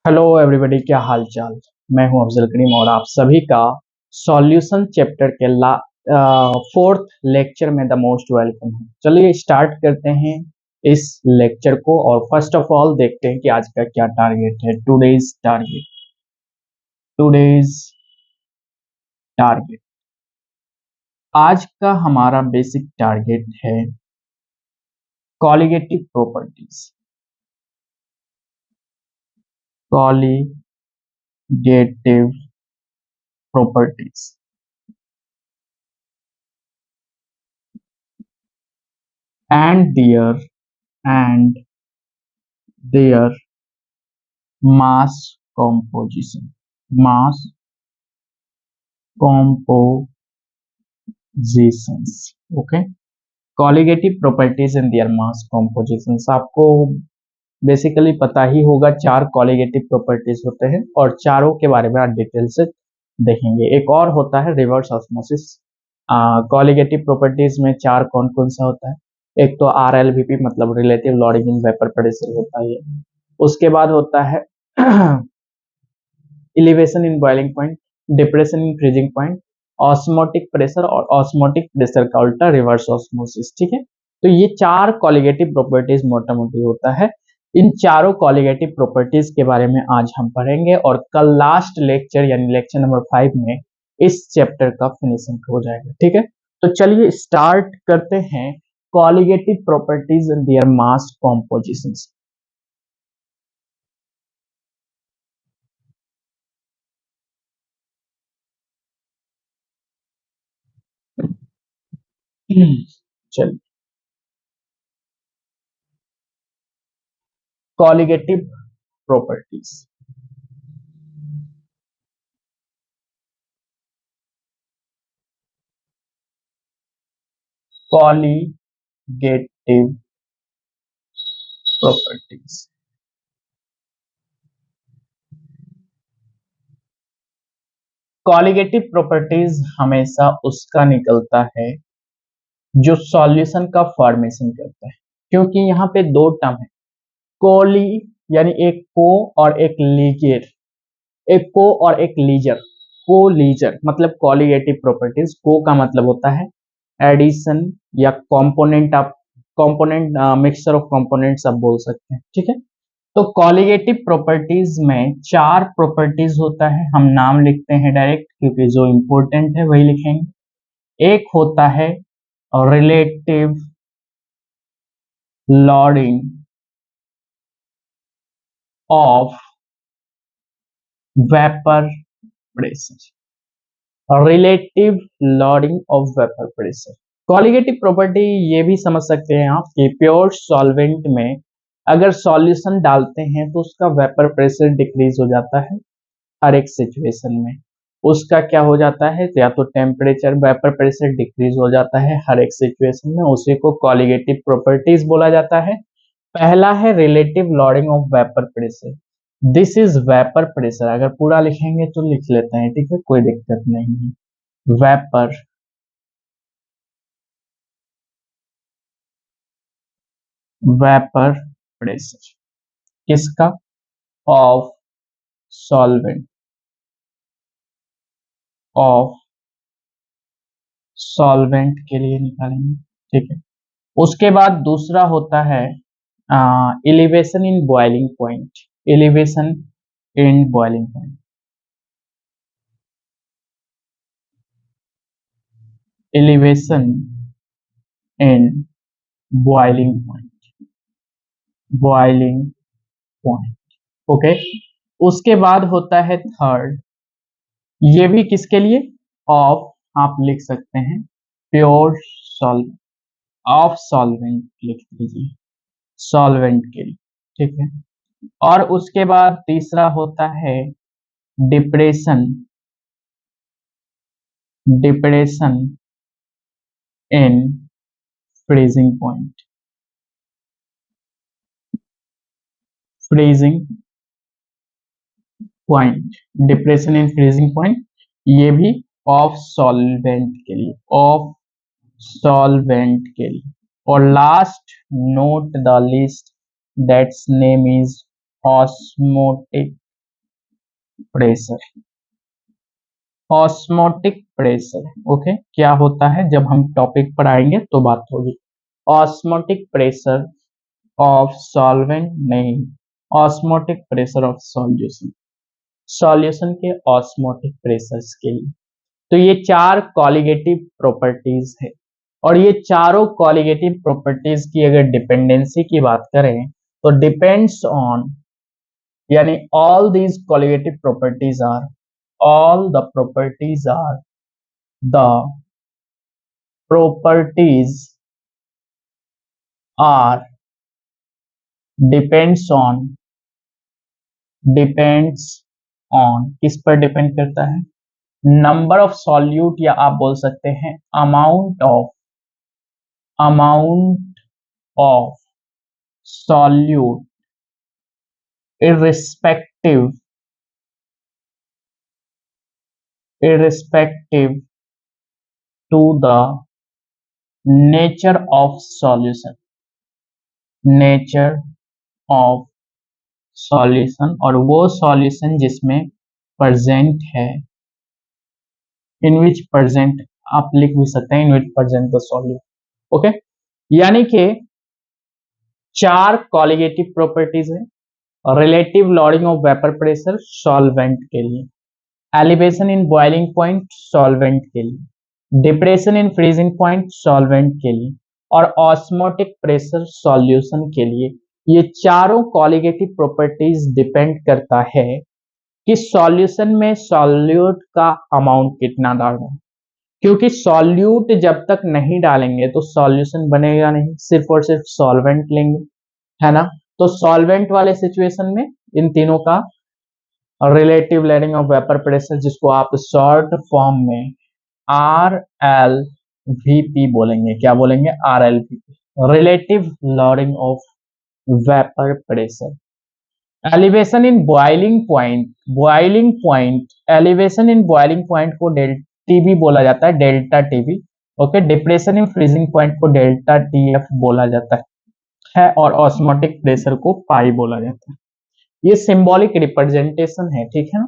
Hello everybody, क्या हाल चाल। मैं हूं अफजल करीम और आप सभी का सॉल्यूशन चैप्टर के 4th लेक्चर में द मोस्ट वेलकम है। चलिए स्टार्ट करते हैं इस लेक्चर को और फर्स्ट ऑफ ऑल देखते हैं कि आज का क्या टारगेट है। टुडेज टारगेट आज का हमारा बेसिक टारगेट है colligative properties. Colligative properties and their mass mass compositions। Okay, colligative properties in their mass compositions. आपको बेसिकली पता ही होगा, चार कॉलिगेटिव प्रॉपर्टीज होते हैं और चारों के बारे में आज डिटेल से देखेंगे। एक और होता है रिवर्स ऑस्मोसिस। कॉलिगेटिव प्रॉपर्टीज में चार कौन कौन सा होता है? एक तो RLVP मतलब relative loading in vapour pressure होता है। उसके बाद होता है elevation in boiling point, depression in freezing point, osmotic pressure और ऑस्मोटिक प्रेशर का उल्टा रिवर्स ऑस्मोसिस। ठीक है, तो ये चार कॉलिगेटिव प्रॉपर्टीज मोटा मोटी होता है। इन चारों कॉलिगेटिव प्रॉपर्टीज के बारे में आज हम पढ़ेंगे और कल लास्ट लेक्चर यानी लेक्चर नंबर 5 में इस चैप्टर का फिनिशिंग हो जाएगा। ठीक है, तो चलिए स्टार्ट करते हैं colligative properties in their mass compositions. चलिए, colligative properties. Colligative properties colligative properties हमेशा उसका निकलता है जो सॉल्यूशन का फॉर्मेशन करता है, क्योंकि यहाँ पे दो टर्म है। कोली यानी एक को और एक लीजियर, एक को और एक लीजर। को लीजर मतलब कॉलिगेटिव प्रॉपर्टीज। को का मतलब होता है एडिशन या component of component, mixture of components आप बोल सकते हैं। ठीक है, तो कॉलिगेटिव प्रॉपर्टीज में चार प्रॉपर्टीज होता है। हम नाम लिखते हैं डायरेक्ट, क्योंकि जो इंपॉर्टेंट है वही लिखेंगे। एक होता है relative lowering of vapour pressure. Relative lowering of vapour pressure. Colligative property ये भी समझ सकते हैं आप कि प्योर सॉल्वेंट में अगर सॉल्यूशन डालते हैं तो उसका वेपर प्रेशर डिक्रीज हो जाता है। हर एक सिचुएशन में उसका क्या हो जाता है, या तो टेम्परेचर वेपर प्रेशर डिक्रीज हो जाता है हर एक सिचुएशन में। उसी को कॉलिगेटिव प्रॉपर्टीज बोला जाता है। पहला है relative lowering of vapour pressure. This is vapour pressure. अगर पूरा लिखेंगे तो लिख लेते हैं, ठीक है, कोई दिक्कत नहीं है। वेपर वेपर प्रेशर किसका? ऑफ सॉल्वेंट, ऑफ सॉल्वेंट के लिए निकालेंगे। ठीक है, उसके बाद दूसरा होता है elevation in boiling point. Elevation in boiling point, elevation in boiling point, boiling point. Okay, उसके बाद होता है थर्ड, ये भी किसके लिए? ऑफ, आप लिख सकते हैं प्योर सॉल्व, ऑफ सॉल्वेंट लिख दीजिए, सॉल्वेंट के लिए। ठीक है, और उसके बाद तीसरा होता है depression, depression in freezing point, freezing point, depression in freezing point. ये भी ऑफ सॉल्वेंट के लिए, ऑफ सॉल्वेंट के लिए। और last, note the list that's name is osmotic pressure, osmotic pressure. Okay, क्या होता है जब हम टॉपिक पर आएंगे तो बात होगी। ऑस्मोटिक प्रेशर ऑफ सॉल्वेंट नहीं, osmotic pressure of solution, solution के ऑस्मोटिक प्रेशर्स के लिए। तो ये चार कॉलिगेटिव प्रॉपर्टीज है, और ये चारों कॉलिगेटिव प्रॉपर्टीज की अगर डिपेंडेंसी की बात करें तो डिपेंड्स ऑन, यानी all these colligative properties are, all the properties are the properties are depends on किस पर डिपेंड करता है, नंबर ऑफ सॉल्यूट, या आप बोल सकते हैं amount of solute irrespective to the nature of solution, और वो सॉल्यूशन जिसमें प्रेजेंट है, इन विच प्रेजेंट, आप लिख भी सकते हैं in which present the solute. Okay, यानी कि चार कॉलिगेटिव प्रॉपर्टीज है। Relative lowering of vapour pressure solvent के लिए, elevation in boiling point solvent के लिए, depression in freezing point solvent के लिए, और ऑस्मोटिक प्रेशर सॉल्यूशन के लिए। ये चारों कॉलिगेटिव प्रॉपर्टीज डिपेंड करता है कि सॉल्यूशन में सॉल्यूट का अमाउंट कितना डालना है, क्योंकि सॉल्यूट जब तक नहीं डालेंगे तो सॉल्यूशन बनेगा नहीं, सिर्फ और सिर्फ सॉल्वेंट लेंगे, है ना। तो सॉल्वेंट वाले सिचुएशन में इन तीनों का relative lowering of vapour pressure, जिसको आप शॉर्ट फॉर्म में RLVP बोलेंगे, क्या बोलेंगे, RLVP, relative lowering of vapour pressure. Elevation in elevation in boiling point को टीबी बोला जाता है, delta TB. Okay, depression in freezing point को डेल्टा टीएफ बोला जाता है, और ऑस्मोटिक प्रेशर को पाई बोला जाता है। ये सिंबॉलिक रिप्रेजेंटेशन है, ठीक है ना।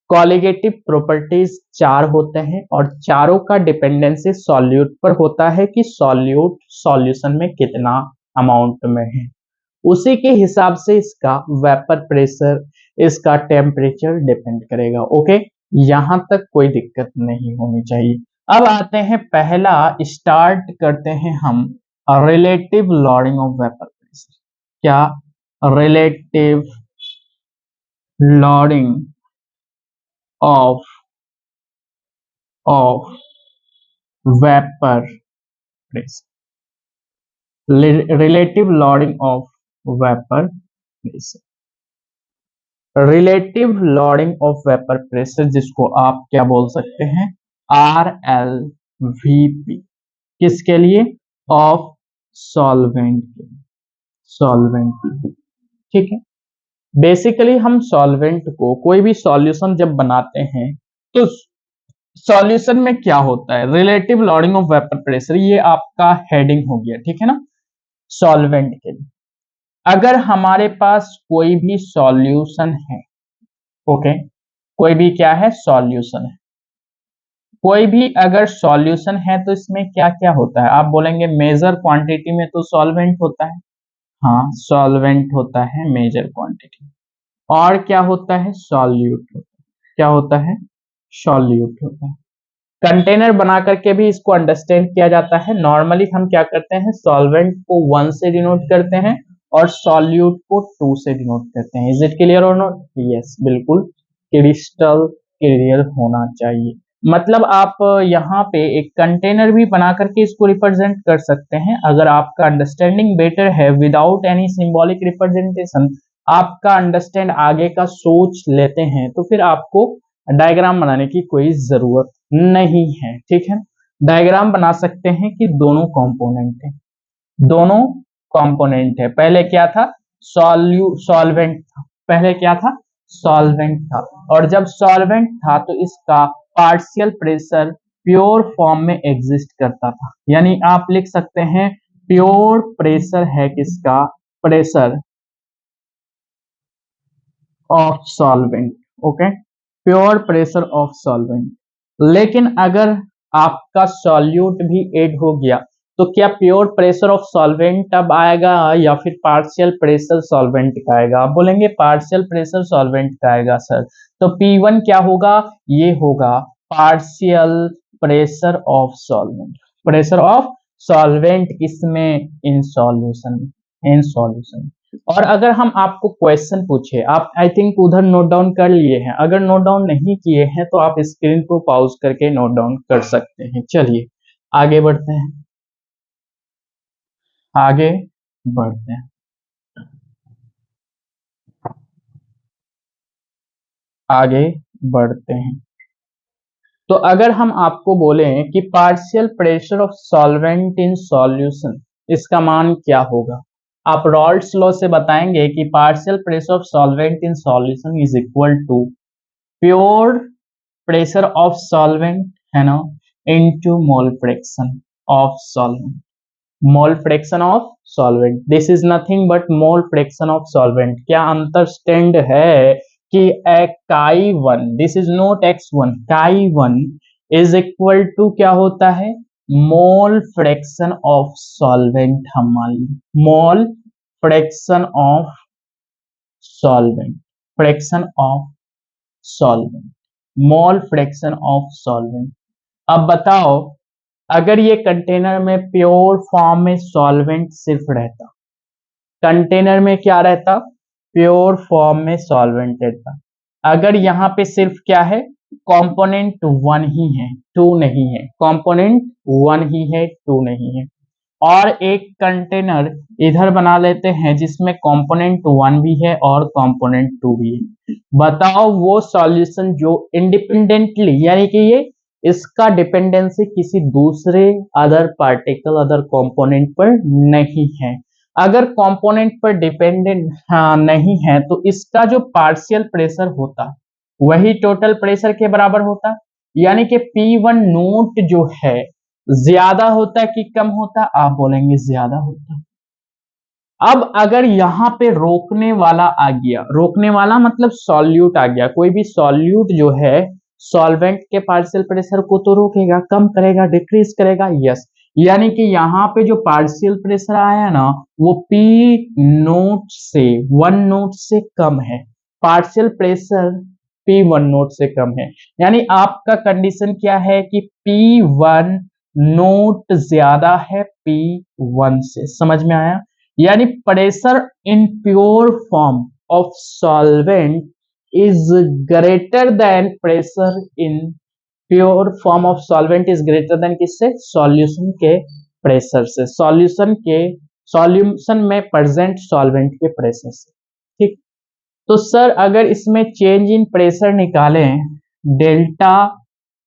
कॉलिगेटिव प्रॉपर्टीज चार होते हैं, और चारों का डिपेंडेंसी सॉल्यूट पर होता है कि सॉल्यूट सॉल्यूशन में कितना अमाउंट में है, उसी के हिसाब से इसका वेपर प्रेशर, इसका टेम्परेचर डिपेंड करेगा। ओके, यहां तक कोई दिक्कत नहीं होनी चाहिए। अब आते हैं, पहला स्टार्ट करते हैं हम relative lowering of vapour pressure. क्या, relative lowering of vapour pressure, relative lowering of vapour pressure, relative lowering of vapour pressure, जिसको आप क्या बोल सकते हैं, RLVP, किसके लिए, ऑफ सॉल्वेंट के लिए, सॉल्वेंट, ठीक है। बेसिकली हम सॉल्वेंट को, कोई भी सॉल्यूशन जब बनाते हैं तो सॉल्यूशन में क्या होता है, relative lowering of vapour pressure, ये आपका हेडिंग हो गया, ठीक है ना। सॉल्वेंट के लिए अगर हमारे पास कोई भी सॉल्यूशन है, ओके, कोई भी क्या है, सॉल्यूशन है, कोई भी अगर सॉल्यूशन है तो इसमें क्या क्या होता है, आप बोलेंगे मेजर क्वांटिटी में तो सॉल्वेंट होता है, हाँ, सॉल्वेंट होता है मेजर क्वांटिटी, और क्या होता है, सॉल्यूट होता है, क्या होता है, सॉल्यूट होता है। कंटेनर बना करके भी इसको अंडरस्टैंड किया जाता है। नॉर्मली हम क्या करते हैं, सॉल्वेंट को 1 से डिनोट करते हैं और सॉल्यूट को 2 से डिनोट करते हैं। इज इट क्लियर और नॉट, यस, बिल्कुल क्रिस्टल क्लियर होना चाहिए। मतलब आप यहाँ पे एक कंटेनर भी बना करके इसको रिप्रेजेंट कर सकते हैं। अगर आपका अंडरस्टैंडिंग बेटर है, विदाउट एनी सिंबॉलिक रिप्रेजेंटेशन, आपका अंडरस्टैंड आगे का सोच लेते हैं, तो फिर आपको डायग्राम बनाने की कोई जरूरत नहीं है, ठीक है। डायग्राम बना सकते हैं कि दोनों कंपोनेंट है, दोनों कंपोनेंट है। पहले क्या था, सॉल्वेंट था, पहले क्या था, सॉल्वेंट था, और जब सॉल्वेंट था तो इसका पार्शियल प्रेशर प्योर फॉर्म में एग्जिस्ट करता था, यानी आप लिख सकते हैं प्योर प्रेशर है किसका, pressure of solvent, okay, pure pressure of solvent. लेकिन अगर आपका सॉल्यूट भी ऐड हो गया तो क्या प्योर प्रेशर ऑफ सॉल्वेंट अब आएगा या फिर पार्शियल प्रेशर सॉल्वेंट का आएगा? आप बोलेंगे पार्शियल प्रेशर सॉल्वेंट का आएगा सर। तो P1 क्या होगा? ये होगा partial pressure of solvent. Pressure of solvent किसमें? In solution, in solution. और अगर हम आपको क्वेश्चन पूछे, आप आई थिंक उधर नोट डाउन कर लिए हैं, अगर नोट डाउन नहीं किए हैं तो आप स्क्रीन को पॉज करके नोट डाउन कर सकते हैं। चलिए आगे बढ़ते हैं, आगे बढ़ते हैं, आगे बढ़ते हैं। तो अगर हम आपको बोलें कि partial pressure of solvent in solution, इसका मान क्या होगा? आप रॉल्स लॉ से बताएंगे कि partial pressure of solvent in solution is equal to pure pressure of solvent, है ना, into mole fraction of solvent. Mole fraction of solvent, this is nothing but mole fraction of solvent. क्या understand है कि काई one, this is not x1, काई one is equal to क्या होता है? Mole fraction of solvent. हम मान ली mole fraction of solvent, fraction of solvent, mole fraction of solvent. अब बताओ, अगर ये कंटेनर में प्योर फॉर्म में सॉल्वेंट सिर्फ रहता, कंटेनर में क्या रहता? प्योर फॉर्म में सॉल्वेंट रहता। अगर यहाँ पे सिर्फ क्या है? कंपोनेंट वन ही है, टू नहीं है, कंपोनेंट वन ही है, टू नहीं है। और एक कंटेनर इधर बना लेते हैं जिसमें कंपोनेंट वन भी है और कंपोनेंट टू भी है। बताओ वो सॉल्यूशन जो इंडिपेंडेंटली, यानी कि ये इसका डिपेंडेंसी किसी दूसरे अदर पार्टिकल, अदर कंपोनेंट पर नहीं है। अगर कंपोनेंट पर डिपेंडेंट नहीं है तो इसका जो पार्शियल प्रेशर होता वही टोटल प्रेशर के बराबर होता, यानी कि P1 नोट जो है ज्यादा होता कि कम होता? आप बोलेंगे ज्यादा होता। अब अगर यहाँ पे रोकने वाला आ गया, रोकने वाला मतलब सॉल्यूट आ गया, कोई भी सॉल्यूट जो है सॉल्वेंट के पार्शियल प्रेशर को तो रोकेगा, कम करेगा, डिक्रीज करेगा। यस, यानी कि यहाँ पे जो पार्शियल प्रेशर आया ना वो P नोट से, वन नोट से कम है। पार्शियल प्रेशर P1 नोट से कम है, यानी आपका कंडीशन क्या है कि P1 नोट ज्यादा है P1 से। समझ में आया? यानी pressure in pure form of solvent is greater than pressure in pure form of solvent is greater than किससे? सॉल्यूशन के प्रेशर से, सॉल्यूशन के, सॉल्यूशन में प्रेजेंट सॉल्वेंट के प्रेशर से। ठीक, तो सर अगर इसमें चेंज इन प्रेशर निकालें, डेल्टा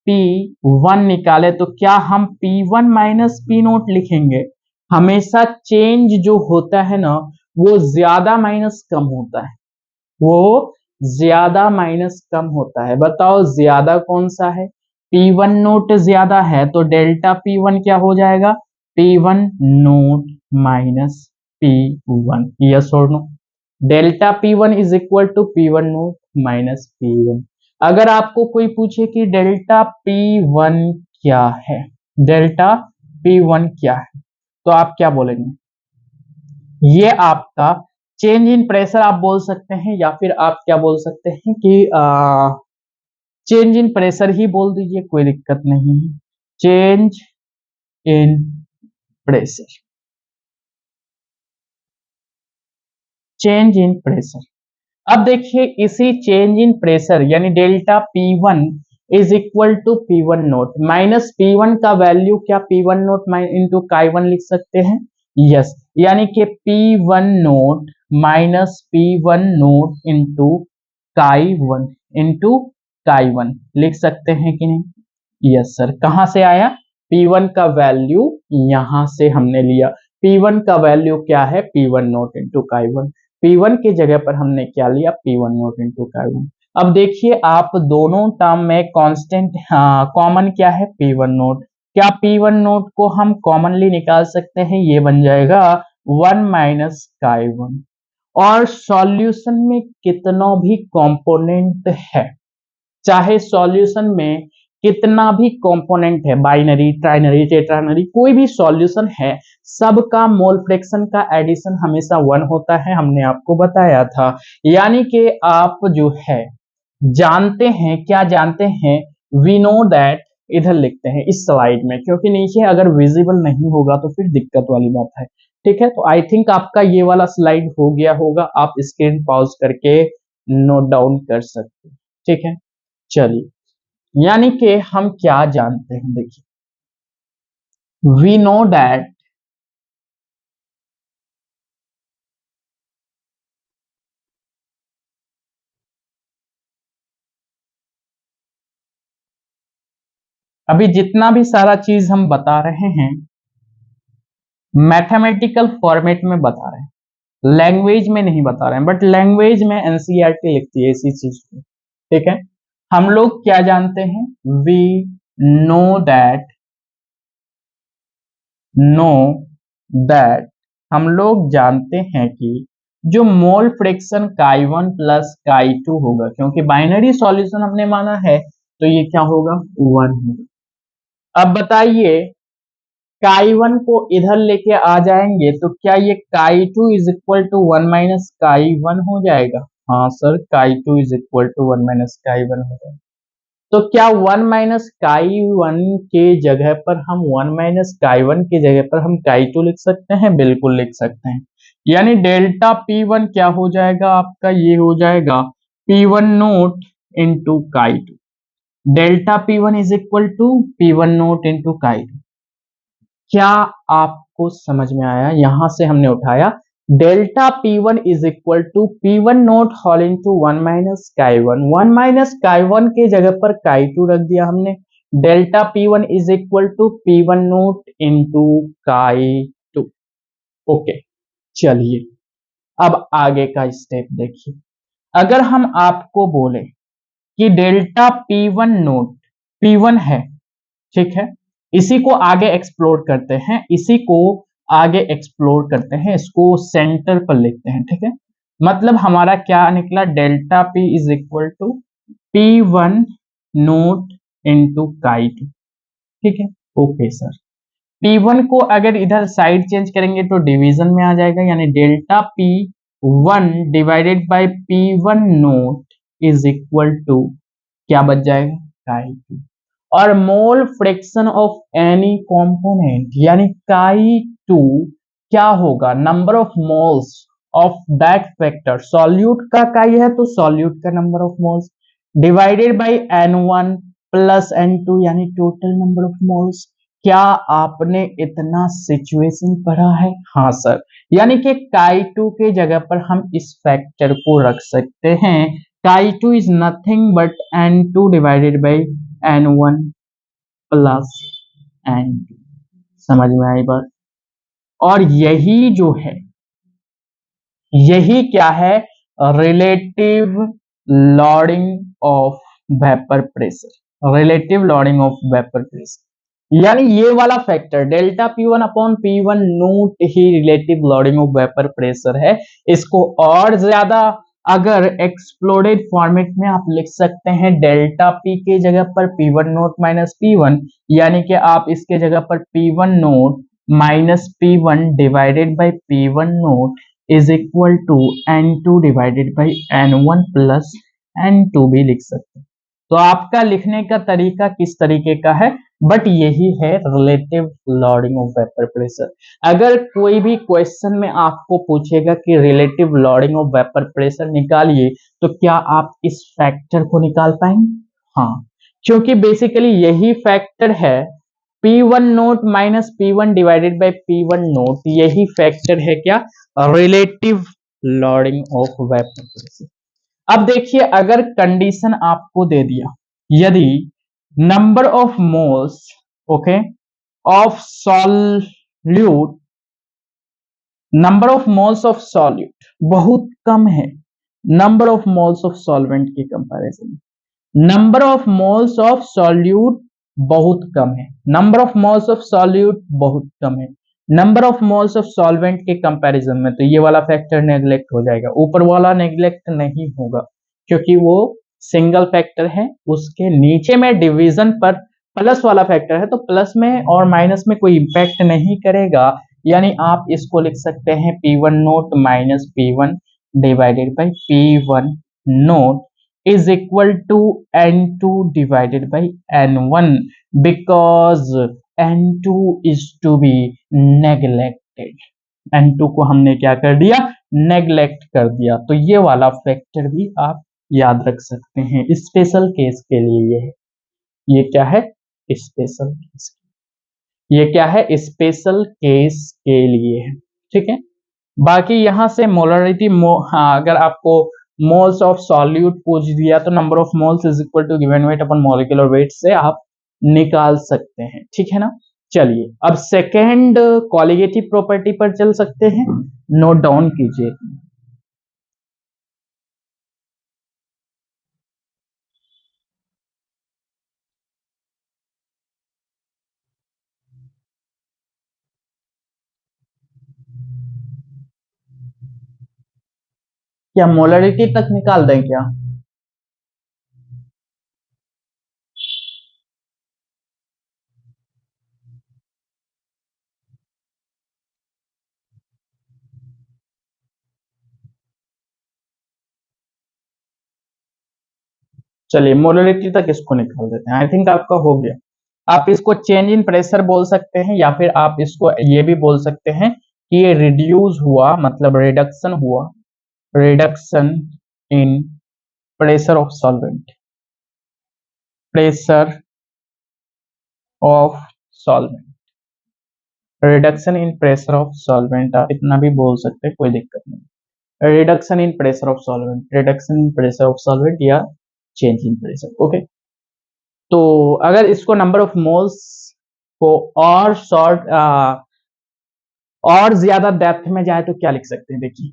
P1 निकाले तो क्या हम P1 माइनस P नोट लिखेंगे? हमेशा चेंज जो होता है ना वो ज्यादा माइनस कम होता है, वो ज्यादा माइनस कम होता है। बताओ ज्यादा कौन सा है? P1 नोट ज्यादा है तो डेल्टा P1 क्या हो जाएगा? P1 note minus P1। Yes और no? Delta P1 is equal to P1 note minus P1। अगर आपको कोई पूछे कि डेल्टा P1 क्या है, डेल्टा P1 क्या है, तो आप क्या बोलेंगे? ये आपका चेंज इन प्रेशर आप बोल सकते हैं, या फिर आप क्या बोल सकते हैं कि चेंज इन प्रेशर ही बोल दीजिए, कोई दिक्कत नहीं है। Change in pressure, change in pressure. अब देखिए इसी चेंज इन प्रेशर यानी delta P1 is equal to P1 note minus P1 का वैल्यू क्या P1 नोट इंटू काई1 लिख सकते हैं? यस, यानी कि P1 note minus P1 note into chi लिख सकते हैं कि नहीं? Yes sir. कहां से आया? P1 का वैल्यू यहां से हमने लिया। P1 का वैल्यू क्या है? P1 note into काई1। P1 की जगह पर हमने क्या लिया? P1 note into काई1। अब देखिए आप दोनों टर्म में कांस्टेंट कॉमन क्या है? P1 note. क्या P1 नोट को हम कॉमनली निकाल सकते हैं? ये बन जाएगा 1 माइनस काई1। और सॉल्यूशन में कितना भी कंपोनेंट है, चाहे सॉल्यूशन में कितना भी कंपोनेंट है, बाइनरी, ट्राइनरी, टेट्रानरी, कोई भी सॉल्यूशन है, सबका मोल फ्रैक्शन का एडिशन हमेशा 1 होता है, हमने आपको बताया था। यानी कि आप जो है जानते हैं, क्या जानते हैं, वी नो दैट, इधर लिखते हैं इस स्लाइड में, क्योंकि नीचे अगर विजिबल नहीं होगा तो फिर दिक्कत वाली बात है। ठीक है, तो आई थिंक आपका ये वाला स्लाइड हो गया होगा, आप स्क्रीन पॉज करके नोट डाउन कर सकते हैं। ठीक है, चलिए, यानी कि हम क्या जानते हैं, देखिए, वी नो दैट अभी जितना भी सारा चीज हम बता रहे हैं मैथमेटिकल फॉर्मेट में बता रहे हैं, लैंग्वेज में नहीं बता रहे हैं, बट लैंग्वेज में एनसीईआरटी लिखती है इसी चीज को। ठीक है, हम लोग क्या जानते हैं, we know that, know that, हम लोग जानते हैं कि जो मोल फ्रैक्शन काई 1 प्लस काई 2 होगा, क्योंकि बाइनरी सॉल्यूशन हमने माना है, तो ये क्या होगा, 1 होगा। अब बताइए, काई 1 को इधर लेके आ जाएंगे तो क्या ये काई 2 इज इक्वल टू 1 - काई 1 हो जाएगा? हाँ सर, काई 2 इज इक्वल टू 1 - काई 1 हो जाएगा। तो क्या 1 - काई 1 के जगह पर हम 1 - काई 1 के जगह पर हम काई 2 लिख सकते हैं? बिल्कुल लिख सकते हैं। यानी डेल्टा P1 क्या हो जाएगा आपका, ये हो जाएगा P1 note into chi 2। Delta P1 is equal to P1 note into chi 2। क्या आपको समझ में आया? यहां से हमने उठाया delta P1 is equal to P1 naught whole into 1 - काई 1। 1 - काई 1 के जगह पर काई 2 रख दिया हमने। Delta P1 is equal to P1 note into chi 2। Okay, चलिए, अब आगे का स्टेप देखिए। अगर हम आपको बोले कि डेल्टा P1 नोट, P1 है, ठीक है, इसी को आगे एक्सप्लोर करते हैं, इसी को आगे एक्सप्लोर करते हैं, इसको सेंटर पर लिखते हैं। ठीक है, मतलब हमारा क्या निकला, delta P is equal to P1 note into chi 2। ठीक है, ओके सर। P1 को अगर इधर साइड चेंज करेंगे तो डिवीजन में आ जाएगा, यानी delta P1 divided by P1 naught is equal to क्या बच जाएगा, काई 2। और mole fraction of any component, यानी काई 2 क्या होगा, number of moles of that factor, solute का काई है तो सॉल्यूट का number of moles divided by N1 plus N2, यानी टोटल नंबर ऑफ मोल्स। क्या आपने इतना सिचुएशन पढ़ा है? हाँ सर, यानी कि काई 2 के जगह पर हम इस फैक्टर को रख सकते हैं, काई 2 is nothing but N2 divided by N1 plus N2। समझ में आई बात? और यही जो है, यही क्या है, relative lowering of vapour pressure, relative lowering of vapour pressure, यानी ये वाला factor delta P1 upon P1 note he relative lowering of vapour pressure है। इसको और ज्यादा अगर एक्सप्लोडेड फॉर्मेट में आप लिख सकते हैं, डेल्टा P के जगह पर P1 नोट माइनस P1, यानी कि आप इसके जगह पर P1 note minus P1 divided by P1 naught is equal to N2 divided by N1 plus N2 भी लिख सकते हैं। तो आपका लिखने का तरीका किस तरीके का है, बट यही है relative lowering of vapour pressure. अगर कोई भी क्वेश्चन में आपको पूछेगा कि relative lowering of vapour pressure निकालिए, तो क्या आप इस फैक्टर को निकाल पाएंगे? हाँ, क्योंकि बेसिकली यही फैक्टर है, P1 note minus P1 divided by P1 note, यही फैक्टर है क्या, relative lowering of vapour pressure. अब देखिए, अगर कंडीशन आपको दे दिया, यदि number of moles, okay, of solute, number of moles of solute बहुत कम है number of moles of solvent के कंपैरिजन में, number of moles of solute बहुत कम है, number of moles of solute बहुत कम है, number of moles of solvent के comparison में तो ये वाला फैक्टर नेग्लेक्ट हो जाएगा, ऊपर वाला नेग्लेक्ट नहीं होगा क्योंकि वो सिंगल फैक्टर है। उसके नीचे में डिवीजन पर प्लस वाला फैक्टर है तो प्लस में और माइनस में कोई इंपैक्ट नहीं करेगा, यानी आप इसको लिख सकते हैं P1 note minus P1 divided by P1 note is equal to N2 divided by N1 because N2 is to be neglected। N2 को हमने क्या कर दिया, नेग्लेक्ट कर दिया। तो ये वाला फैक्टर भी आप याद रख सकते हैं। स्पेशल केस के लिए ये है, ये क्या है, स्पेशल केस, ये क्या है, स्पेशल केस के लिए है, ठीक है। बाकी यहां से मोलरिटी हाँ, अगर आपको मोल्स ऑफ सॉल्यूट पूछ दिया तो number of moles is equal to given weight upon molecular weight से आप निकाल सकते हैं, ठीक है ना। चलिए अब सेकेंड कॉलिगेटिव प्रॉपर्टी पर चल सकते हैं, नोट डाउन कीजिए। क्या मोलरिटी तक निकाल दें क्या? चलिए मोलरिटी तक इसको निकाल देते हैं, आई थिंक आपका हो गया। आप इसको चेंज इन प्रेशर बोल सकते हैं या फिर आप इसको ये भी बोल सकते हैं कि ये रिड्यूस हुआ, मतलब रिडक्शन हुआ, reduction in pressure of solvent, pressure of solvent, reduction in pressure of solvent, आप इतना भी बोल सकते हैं, कोई दिक्कत नहीं। Reduction in pressure of solvent, reduction in pressure of solvent या चेंज इन प्रेशर, ओके। तो अगर इसको नंबर ऑफ मोल्स को और शॉर्ट और ज्यादा डेप्थ में जाए तो क्या लिख सकते हैं, देखिए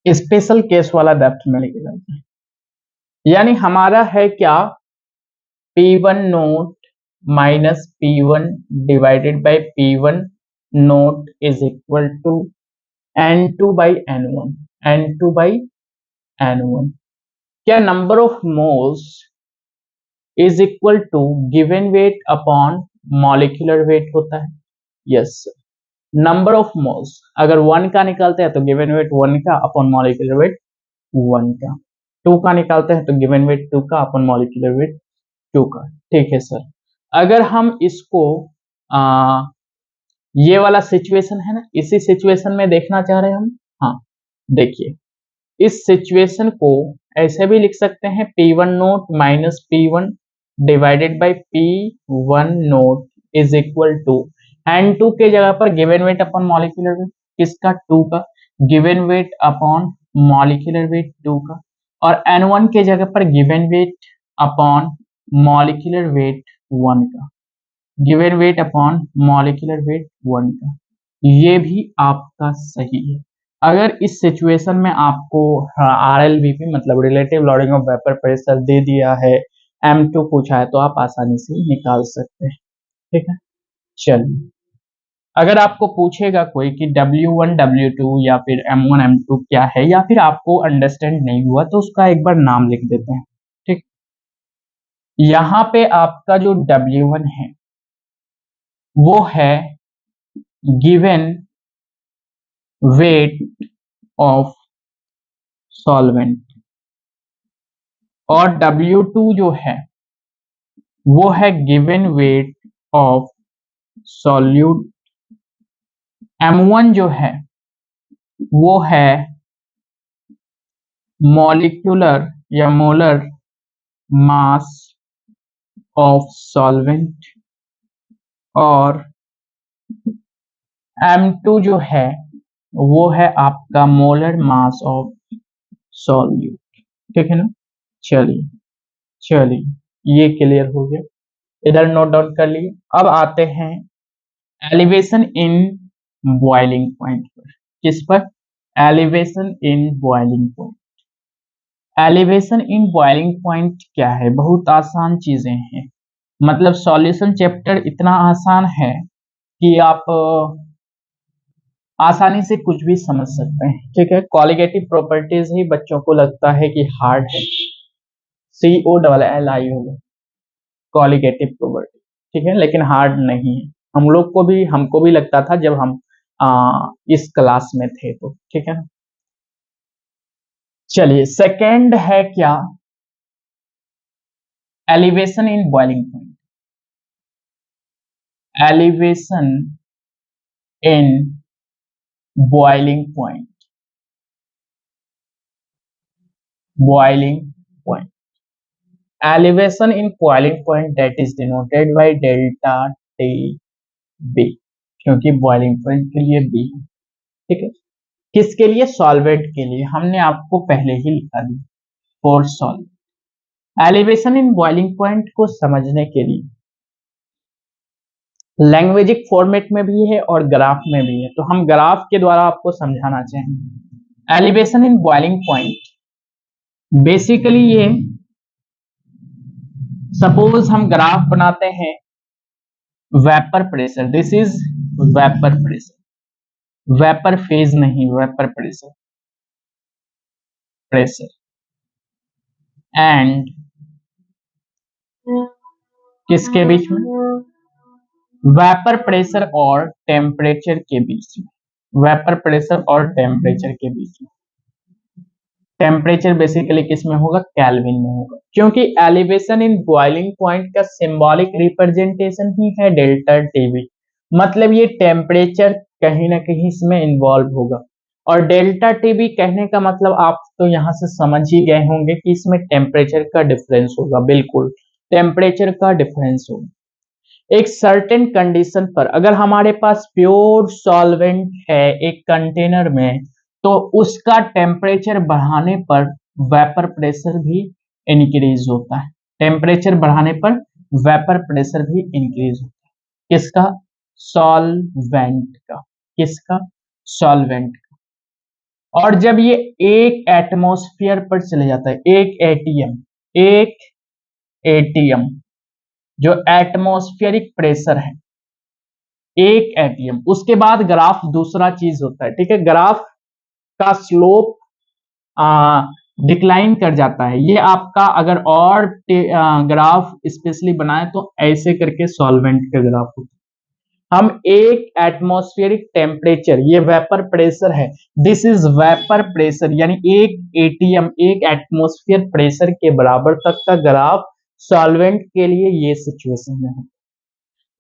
स्पेशल केस वाला डेप्थ में लेके जाते हैं, यानी हमारा है क्या, P1 note minus P1 divided by P1 naught is equal to N2 by N1, N2 by N1। क्या number of moles is equal to given weight upon molecular weight होता है, यस। नंबर ऑफ मोल्स अगर 1 का निकालते हैं तो given weight 1 का upon molecular weight 1 का, 2 का निकालते हैं तो गिवन वेट 2 का अपॉन मॉलिक्यूलर वेट 2 का, ठीक है सर। अगर हम इसको ये वाला सिचुएशन है ना, इसी सिचुएशन में देखना चाह रहे हैं हम, हाँ देखिए इस सिचुएशन को ऐसे भी लिख सकते हैं P1 note minus P1 divided by P1 naught is equal to N2 के जगह पर given weight upon molecular weight किसका, 2 का, given weight upon molecular weight 2 का, और N1 के जगह पर given weight upon molecular weight 1 का, given weight upon molecular weight 1 का, ये भी आपका सही है। अगर इस सिचुएशन में आपको RLVP मतलब relative lowering of vapour pressure दे दिया है, M2 पूछा है तो आप आसानी से निकाल सकते हैं, ठीक है। चलिए अगर आपको पूछेगा कोई कि W1 W2 या फिर M1 M2 क्या है, या फिर आपको अंडरस्टैंड नहीं हुआ तो उसका एक बार नाम लिख देते हैं, ठीक। यहाँ पे आपका जो W1 है वो है गिवन वेट ऑफ सॉल्वेंट, और W2 जो है वो है given weight of solute, M1 जो है वो है मॉलिक्यूलर या मोलर मास ऑफ सॉल्वेंट, और M2 जो है वो है आपका मोलर मास ऑफ सॉल्यूट, ठीक है ना। चलिए चलिए ये क्लियर हो गया, इधर नोट डाउन कर लिए। अब आते हैं एलिवेशन इन बॉइलिंग पॉइंट पर, किस पर, elevation in boiling point. Elevation in boiling point क्या है? बहुत आसान चीजें हैं, मतलब सॉल्यूशन चैप्टर इतना आसान है कि आप आसानी से कुछ भी समझ सकते हैं। ठीक है, कॉलिगेटिव प्रॉपर्टीज ही बच्चों को लगता है कि हार्ड है, COLLI होगा कॉलिगेटिव प्रॉपर्टी। ठीक है, लेकिन हार्ड नहीं है। हम लोग को भी, हमको भी लगता था जब हम इस क्लास में थे तो। ठीक है ना, चलिए सेकंड है क्या, elevation in boiling point. Elevation in boiling point, boiling point, elevation in boiling point that is denoted by delta TB, क्योंकि बॉइलिंग पॉइंट के लिए B है। ठीक है, किसके लिए? सॉल्वेंट के लिए, हमने आपको पहले ही लिखा दी for solvent. Elevation in boiling point को समझने के लिए लैंग्वेजिक फॉर्मेट में भी है और ग्राफ में भी है, तो हम ग्राफ के द्वारा आपको समझाना चाहेंगे। Elevation in boiling point basically ये, सपोज हम ग्राफ बनाते हैं vapour pressure, this is vapour pressure, vapour phase नहीं, वेपर प्रेशर, प्रेशर एंड किसके बीच में? वेपर प्रेशर और टेम्परेचर के बीच में, वेपर प्रेशर और टेम्परेचर के बीच में। टेम्परेचर बेसिकली किस में होगा? केल्विन में होगा, क्योंकि एलिवेशन इन बॉइलिंग पॉइंट का सिंबॉलिक रिप्रेजेंटेशन ही है डेल्टा टीबी, मतलब ये टेम्परेचर कहीं ना कहीं इसमें इन्वॉल्व होगा। और डेल्टा टीबी कहने का मतलब आप तो यहाँ से समझ ही गए होंगे कि इसमें टेम्परेचर का डिफरेंस होगा, बिल्कुल टेम्परेचर का डिफरेंस होगा। एक सर्टेन कंडीशन पर अगर हमारे पास प्योर सॉल्वेंट है एक कंटेनर में, तो उसका टेम्परेचर बढ़ाने पर वेपर प्रेशर भी इंक्रीज होता है, टेम्परेचर बढ़ाने पर वेपर प्रेशर भी इंक्रीज होता है। किसका? सॉल्वेंट का। किसका? सॉल्वेंट का। और जब ये एक एटमॉस्फेयर पर चले जाता है, एक एटीएम, एक एटीएम जो एटमॉस्फेरिक प्रेशर है, एक एटीएम, उसके बाद ग्राफ दूसरा चीज होता है। ठीक है, ग्राफ का स्लोप डिक्लाइन कर जाता है। ये आपका अगर और ग्राफ स्पेशली बनाए तो ऐसे करके सॉल्वेंट का ग्राफ होता है। हम एक एटमॉस्फेरिक टेम्परेचर, ये वेपर प्रेशर है, दिस इज वेपर प्रेशर, यानी एक एटीएम, एक एटमॉस्फेयर प्रेशर के बराबर तक का ग्राफ सॉल्वेंट के लिए ये सिचुएशन में है।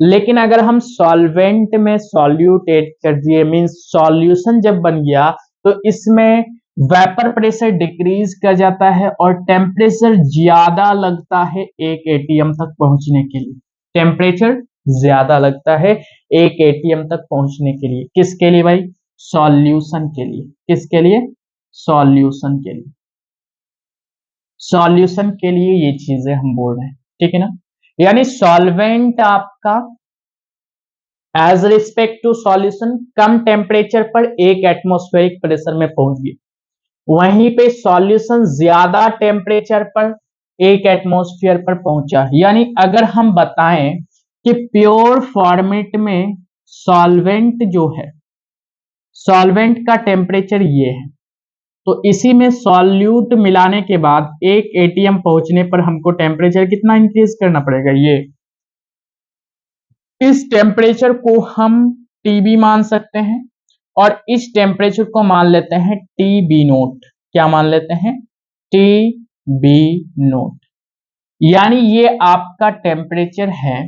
लेकिन अगर हम सॉल्वेंट में सॉल्यूटेट कर दिए, मींस सॉल्यूशन जब बन गया, तो इसमें वेपर प्रेशर डिक्रीज कर जाता है और टेम्परेचर ज्यादा लगता है एक एटीएम तक पहुंचने के लिए। टेम्परेचर ज्यादा लगता है एक एटीएम तक पहुंचने के लिए। किसके लिए भाई? सॉल्यूशन के लिए। किसके लिए? सॉल्यूशन के लिए। सॉल्यूशन के लिए ये चीजें हम बोल रहे हैं, ठीक है ना। यानी सॉल्वेंट आपका एज रिस्पेक्ट टू सॉल्यूशन कम टेम्परेचर पर एक एटमॉस्फेरिक प्रेशर में पहुंच गई, वहीं पे सॉल्यूशन ज्यादा टेम्परेचर पर एक एटमॉस्फेयर पर पहुंचा। यानी अगर हम बताएं कि प्योर फॉर्मेट में सॉल्वेंट जो है, सॉल्वेंट का टेम्परेचर ये है, तो इसी में सॉल्यूट मिलाने के बाद एक एटीएम पहुंचने पर हमको टेम्परेचर कितना इंक्रीज करना पड़ेगा? ये, इस टेम्परेचर को हम टीबी मान सकते हैं और इस टेम्परेचर को मान लेते हैं टीबी नोट। क्या मान लेते हैं? TB note. यानी ये आपका टेम्परेचर है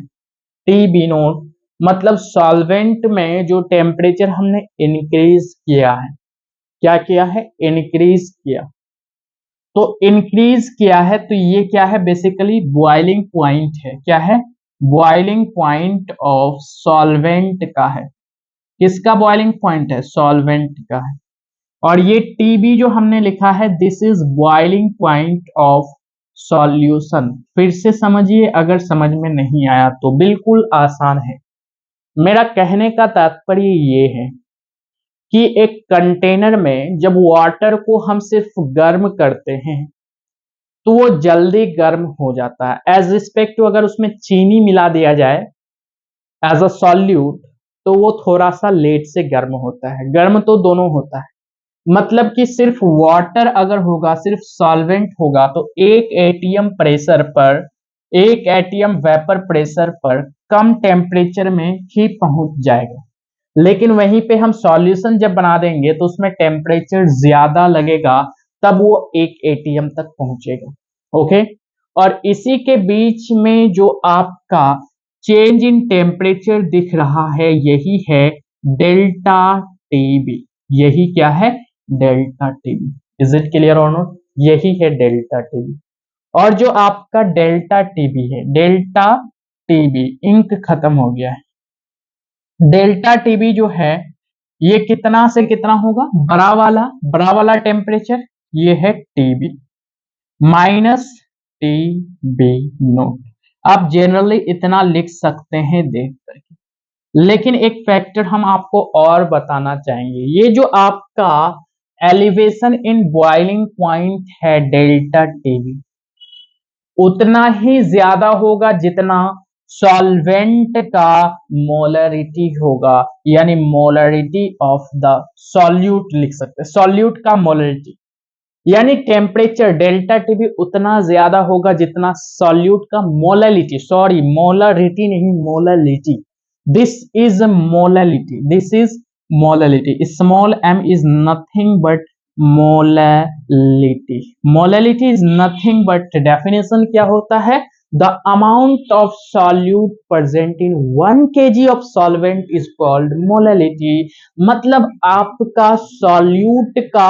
टीबी नोट, मतलब सॉल्वेंट में जो टेम्परेचर हमने इंक्रीज किया है, क्या किया है? इंक्रीज किया। तो इंक्रीज किया है तो ये क्या है? बेसिकली बॉइलिंग पॉइंट है। क्या है? बॉइलिंग पॉइंट ऑफ सॉल्वेंट का है। किसका बॉइलिंग पॉइंट है? सॉल्वेंट का है। और ये टीबी जो हमने लिखा है, this is boiling point of solution. फिर से समझिए, अगर समझ में नहीं आया तो बिल्कुल आसान है। मेरा कहने का तात्पर्य ये है कि एक कंटेनर में जब वाटर को हम सिर्फ गर्म करते हैं तो वो जल्दी गर्म हो जाता है। एज रिस्पेक्ट टू अगर उसमें चीनी मिला दिया जाए एज अ सॉल्यूट, तो वो थोड़ा सा लेट से गर्म होता है। गर्म तो दोनों होता है, मतलब कि सिर्फ वाटर अगर होगा, सिर्फ सॉल्वेंट होगा, तो एक एटीएम वेपर प्रेशर पर कम टेम्परेचर में ही पहुंच जाएगा। लेकिन वहीं पे हम सॉल्यूशन जब बना देंगे तो उसमें टेम्परेचर ज्यादा लगेगा, तब वो एक एटीएम तक पहुंचेगा। ओके, और इसी के बीच में जो आपका चेंज इन टेम्परेचर दिख रहा है, यही है डेल्टा टीबी। यही क्या है? Delta TB. Is it clear और नॉट? यही है डेल्टा टीबी। और जो आपका डेल्टा टीबी है, डेल्टा टीबी, इंक खत्म हो गया है। डेल्टा टीबी जो है ये कितना से कितना होगा? बड़ा वाला टेम्परेचर, ये है टीबी माइनस टीबी नोट। आप जनरली इतना लिख सकते हैं देख करके। लेकिन एक फैक्टर हम आपको और बताना चाहेंगे, ये जो आपका एलिवेशन इन बॉइलिंग पॉइंट है डेल्टा टीबी, उतना ही ज्यादा होगा जितना सॉल्वेंट का मोलरिटी होगा, यानी मोलरिटी ऑफ द सॉल्यूट लिख सकते हैं, सॉल्यूट का मोलरिटी। यानी टेम्परेचर डेल्टा टीबी उतना ज्यादा होगा जितना सॉल्यूट का मोलरिटी, सॉरी मोलरिटी नहीं, molarity. This is molarity, this is molarity. Small m is nothing but molarity. Molarity is nothing but, definition क्या होता है? The amount of solute present in 1 kg of solvent is called molarity. मतलब आपका solute का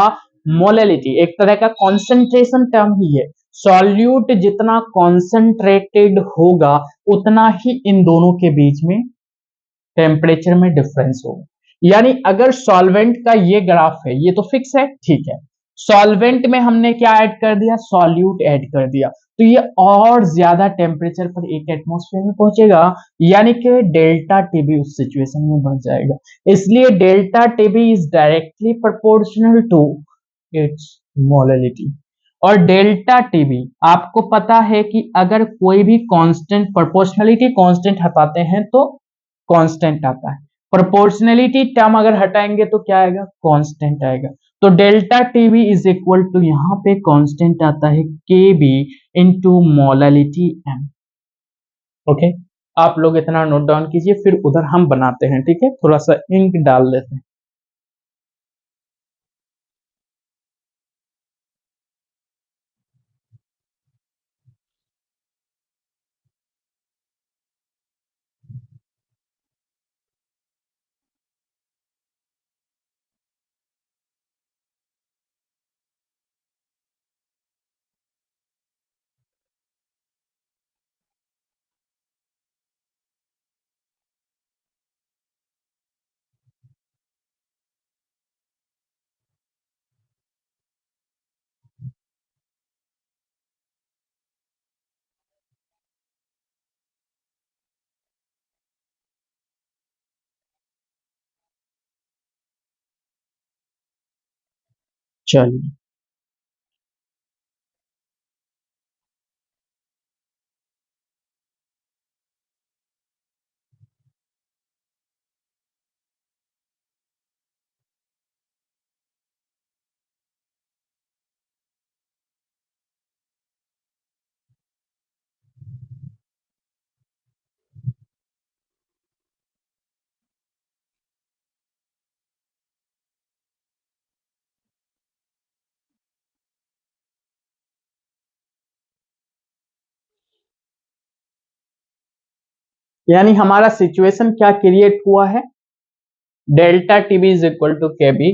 molarity एक तरह का concentration term ही है। सॉल्यूट जितना कॉन्सेंट्रेटेड होगा, उतना ही इन दोनों के बीच में टेम्परेचर में डिफरेंस होगा। यानी अगर सॉल्वेंट का ये ग्राफ है, ये तो फिक्स है, ठीक है। सॉल्वेंट में हमने क्या ऐड कर दिया? सॉल्यूट ऐड कर दिया, तो ये और ज्यादा टेम्परेचर पर एक एटमॉस्फेयर में पहुंचेगा, यानी कि डेल्टा टीबी उस सिचुएशन में बढ़ जाएगा। इसलिए delta TB is directly proportional to its molarity. और डेल्टा टीबी आपको पता है कि अगर कोई भी कांस्टेंट, प्रोपोर्शनलिटी कांस्टेंट हटाते हैं तो कांस्टेंट आता है, प्रोपोर्शनलिटी टर्म अगर हटाएंगे तो क्या आएगा? कांस्टेंट आएगा। तो delta TB is equal to, यहां पे कांस्टेंट आता है K B into molarity M. Okay, आप लोग इतना नोट डाउन कीजिए, फिर उधर हम बनाते हैं, ठीक है? थोड़ा सा इंक डाल देते हैं। चलिए, यानी हमारा सिचुएशन क्या क्रिएट हुआ है? Delta TB is equal to K B,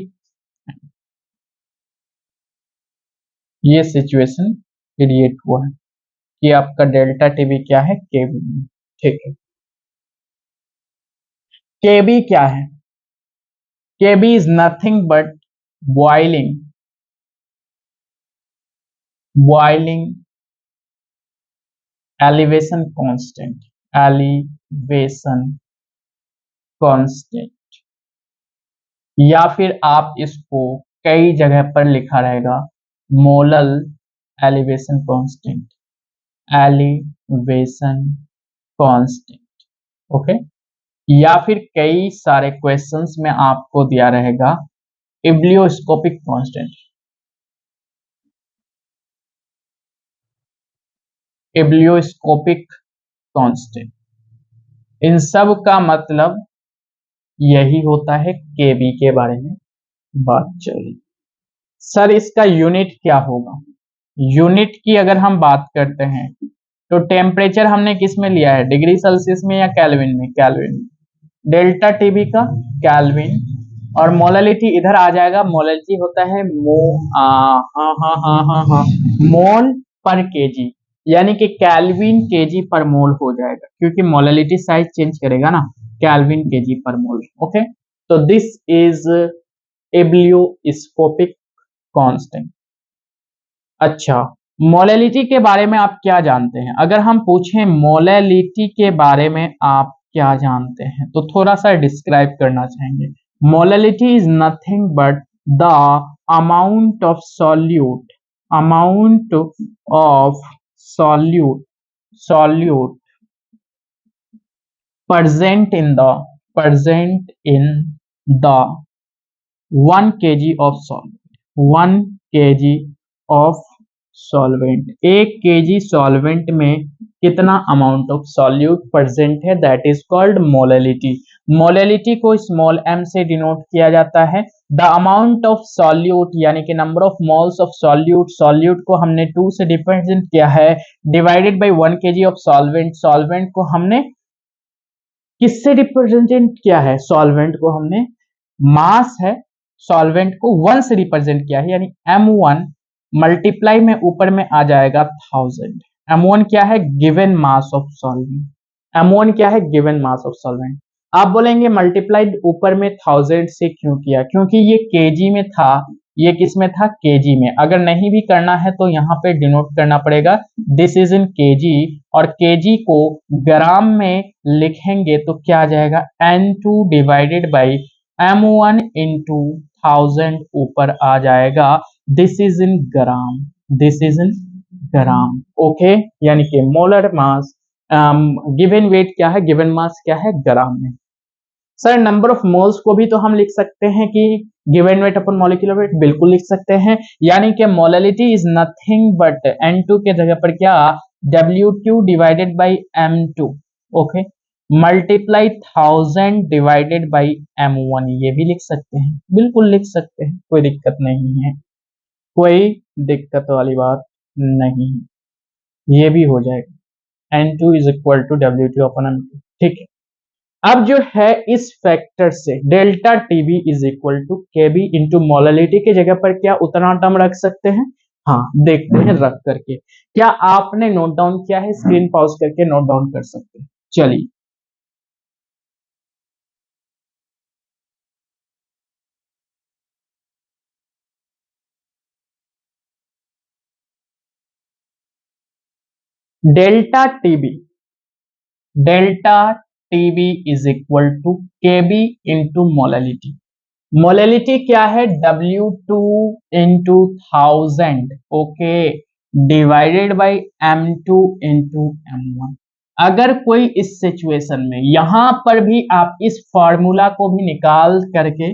ये सिचुएशन क्रिएट हुआ है कि आपका डेल्टा टीबी क्या है? K B. ठीक है, के बी क्या है? K B is nothing but boiling, boiling elevation constant, elevation constant. या फिर आप इसको कई जगह पर लिखा रहेगा molal elevation constant, elevation constant. Okay, या फिर कई सारे क्वेश्चंस में आपको दिया रहेगा इब्लियोस्कोपिक कांस्टेंट, इब्लियोस्कोपिक कांस्टेंट। इन सब का मतलब यही होता है। केबी के बारे में बात चल रही। सर इसका यूनिट क्या होगा? यूनिट की अगर हम बात करते हैं तो टेम्परेचर हमने किस में लिया है, डिग्री सेल्सियस में या केल्विन में? केल्विन में। डेल्टा टीबी का केल्विन, और मोलैलिटी इधर आ जाएगा। मोलैलिटी होता है मोल पर केजी, यानी कि केल्विन केजी पर मोल हो जाएगा, क्योंकि मोलैलिटी साइज चेंज करेगा ना, केल्विन केजी पर मोल। ओके, तो दिस इज एब्लियोस्कोपिक कांस्टेंट। अच्छा, मोलैलिटी के बारे में आप क्या जानते हैं? अगर हम पूछें मोलैलिटी के बारे में आप क्या जानते हैं, तो थोड़ा सा डिस्क्राइब करना चाहेंगे। Molality is nothing but the amount of solute, amount of solute, solute present in the 1 kg of solvent, 1 kg of solvent, 1 kg solvent में कितना अमाउंट ऑफ सॉल्यूट प्रेजेंट है, that is called molality. Molality को small m से denote किया जाता है। The amount of solute यानी कि number of moles of solute, solute को हमने 2 से रिप्रेजेंट किया है, divided by 1 kg of solvent, solvent को हमने किससे रिप्रेजेंट किया है? सॉल्वेंट को हमने, मास है, सॉल्वेंट को 1 से रिप्रेजेंट किया है, यानी m1 मल्टीप्लाई में ऊपर में आ जाएगा 1000। m1 क्या है? Given mass of solvent. m1 क्या है? Given mass of solvent. आप बोलेंगे मल्टीप्लाइड ऊपर में 1000 से क्यों किया? क्योंकि ये केजी में था, ये किस में था? केजी में। अगर नहीं भी करना है तो यहाँ पे डिनोट करना पड़ेगा, दिस इज इन केजी, और केजी को ग्राम में लिखेंगे तो क्या आ जाएगा? n2 divided by m1 into 1000 ऊपर आ जाएगा, this is in gram, this is in gram. Okay, यानी कि मोलर मास, गिवन वेट क्या है, गिवन मास क्या है? ग्राम में। सर नंबर ऑफ मोल्स को भी तो हम लिख सकते हैं कि given weight upon molecular wait, बिल्कुल लिख सकते हैं। यानी कि molality is nothing but N2 के जगह पर क्या? W2 divided by M2, okay, multiply 1000 divided by M1, ये भी लिख सकते हैं, बिल्कुल लिख सकते हैं, कोई दिक्कत नहीं है, कोई दिक्कत वाली बात नहीं है, ये भी हो जाएगा। N2 is equal to W2 upon M2, ठीक है। अब जो है इस फैक्टर से delta TB is equal to KB into molality के जगह पर क्या उतना टर्म रख सकते हैं? हाँ, देखते हैं रख करके। क्या आपने नोट डाउन किया है? स्क्रीन पॉज करके नोट डाउन कर सकते हैं। चलिए, delta TB, delta TB is equal to KB into molality. Molality क्या है? W2 into 1000, okay, divided by M2 into M1। अगर कोई इस सिचुएशन में यहां पर भी आप इस फॉर्मूला को भी निकाल करके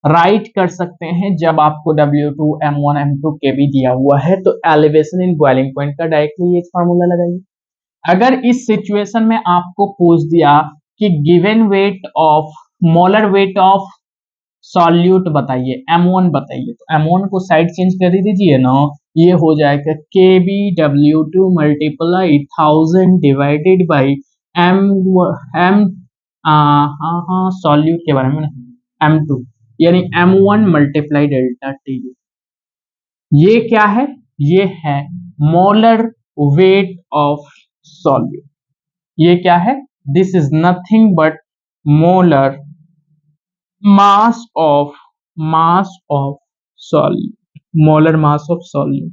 राइट कर सकते हैं, जब आपको W2 M1 M2 के भी दिया हुआ है, तो एलिवेशन इन बॉइलिंग पॉइंट का डायरेक्टली ये फॉर्मूला लगाइए। अगर इस सिचुएशन में आपको पूछ दिया कि given weight of, molar weight of solute बताइए, M1 बताइए, तो M1 को साइड चेंज कर दीजिए ना, ये हो जाएगा KBW2 multiply 1000 divided by M M हाँ सॉल्यूट के बारे में ना, M2, यानी M1 मल्टीप्लाई डेल्टा टी। ये क्या है? ये है मोलर वेट ऑफ सॉल्यूट। ये क्या है? This is nothing but molar mass of, mass of solute, molar mass of solute.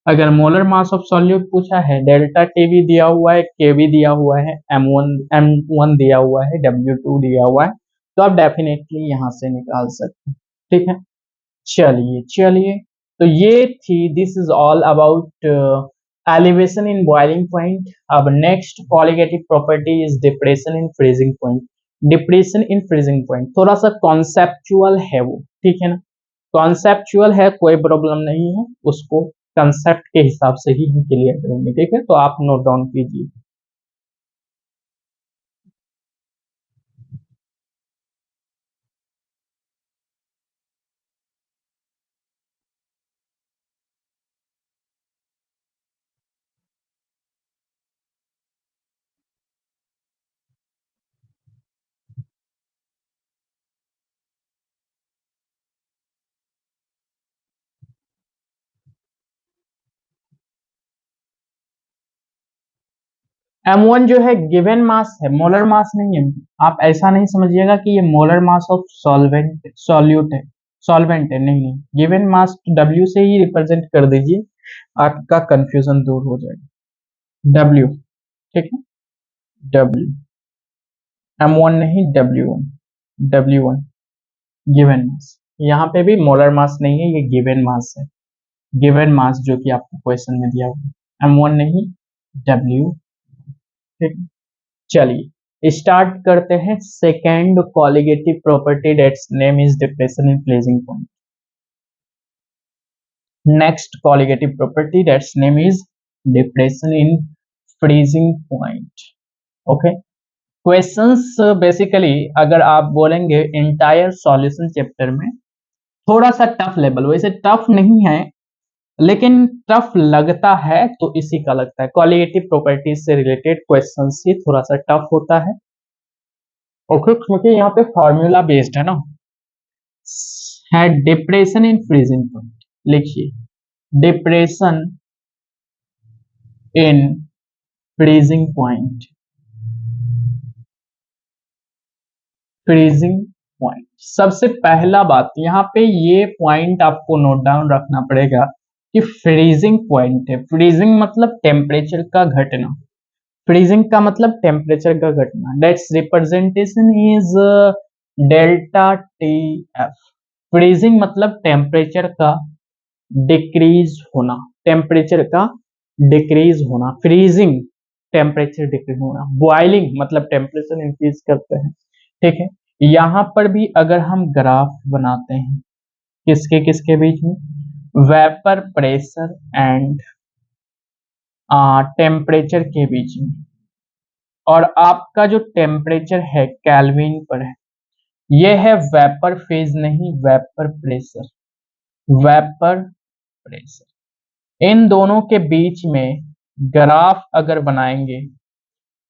अगर मोलर मास ऑफ सॉल्यूट पूछा है, डेल्टा टी भी दिया हुआ है, के भी दिया हुआ है, M1 दिया हुआ है, W2 दिया हुआ है, तो आप डेफिनेटली यहां से निकाल सकते हैं, ठीक है। चलिए चलिए, तो ये थी, this is all about elevation in boiling point. अब next colligative property is depression in freezing point. Depression in freezing point थोड़ा सा कॉन्सेप्चुअल है वो, ठीक है ना, कॉन्सेप्चुअल है, कोई प्रॉब्लम नहीं है, उसको कंसेप्ट के हिसाब से ही हम क्लियर करेंगे, ठीक है, तो आप नोट डाउन कीजिए। m1 जो है गिवन मास है, मोलर मास नहीं है। आप ऐसा नहीं समझिएगा कि ये molar mass of solvent solute है, सॉल्वेंट है, नहीं नहीं, गिवन मास W से ही रिप्रेजेंट कर दीजिए, आपका कंफ्यूजन दूर हो जाएगा। W, ठीक है, W, m1 नहीं, W1, W1 गिवन मास। यहाँ पे भी मोलर मास नहीं है, ये गिवन मास है, गिवन मास जो कि आपको क्वेश्चन में दिया हुआ, m1 नहीं, W, ठीक है। चलिए स्टार्ट करते हैं second colligative property, that's name is depression in freezing point. Next colligative property that's name is depression in freezing point. Okay, questions basically अगर आप बोलेंगे इंटायर सॉल्यूशन चैप्टर में थोड़ा सा टफ लेवल, वैसे टफ नहीं है लेकिन टफ लगता है तो इसी का लगता है, कॉलिगेटिव प्रॉपर्टीज से रिलेटेड क्वेश्चंस ही थोड़ा सा टफ होता है। ओके, क्योंकि यहाँ पे फॉर्मूला बेस्ड है ना, है डिप्रेशन इन फ्रीजिंग पॉइंट। लिखिए depression in freezing point, freezing point. सबसे पहला बात यहाँ पे ये पॉइंट आपको नोट डाउन रखना पड़ेगा कि फ्रीजिंग पॉइंट है, फ्रीजिंग मतलब टेम्परेचर का घटना, फ्रीजिंग का मतलब टेम्परेचर का घटना, that's representation is delta T F. Freezing मतलब टेम्परेचर का डिक्रीज होना, टेम्परेचर का डिक्रीज होना, फ्रीजिंग टेम्परेचर डिक्रीज होना, बॉइलिंग मतलब टेम्परेचर इंक्रीज करते हैं, ठीक है। यहाँ पर भी अगर हम ग्राफ बनाते हैं किसके किसके बीच में, वेपर प्रेशर एंड टेम्परेचर के बीच में, और आपका जो टेम्परेचर है केल्विन पर है, ये है वेपर फेज नहीं, वेपर प्रेशर, वेपर प्रेशर। इन दोनों के बीच में ग्राफ अगर बनाएंगे,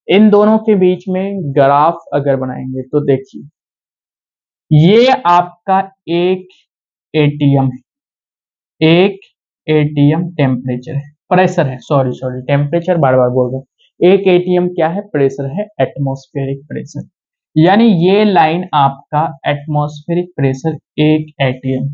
इन दोनों के बीच में ग्राफ अगर बनाएंगे तो देखिए ये आपका एक एटीएम है, एक एटीएम टेम्परेचर है, प्रेशर है, सॉरी सॉरी टेम्परेचर बार बार बोल रहा हूं, एक एटीएम क्या है, प्रेशर है, एटमॉस्फेरिक प्रेशर, यानी ये लाइन आपका एटमॉस्फेरिक प्रेशर एक एटीएम।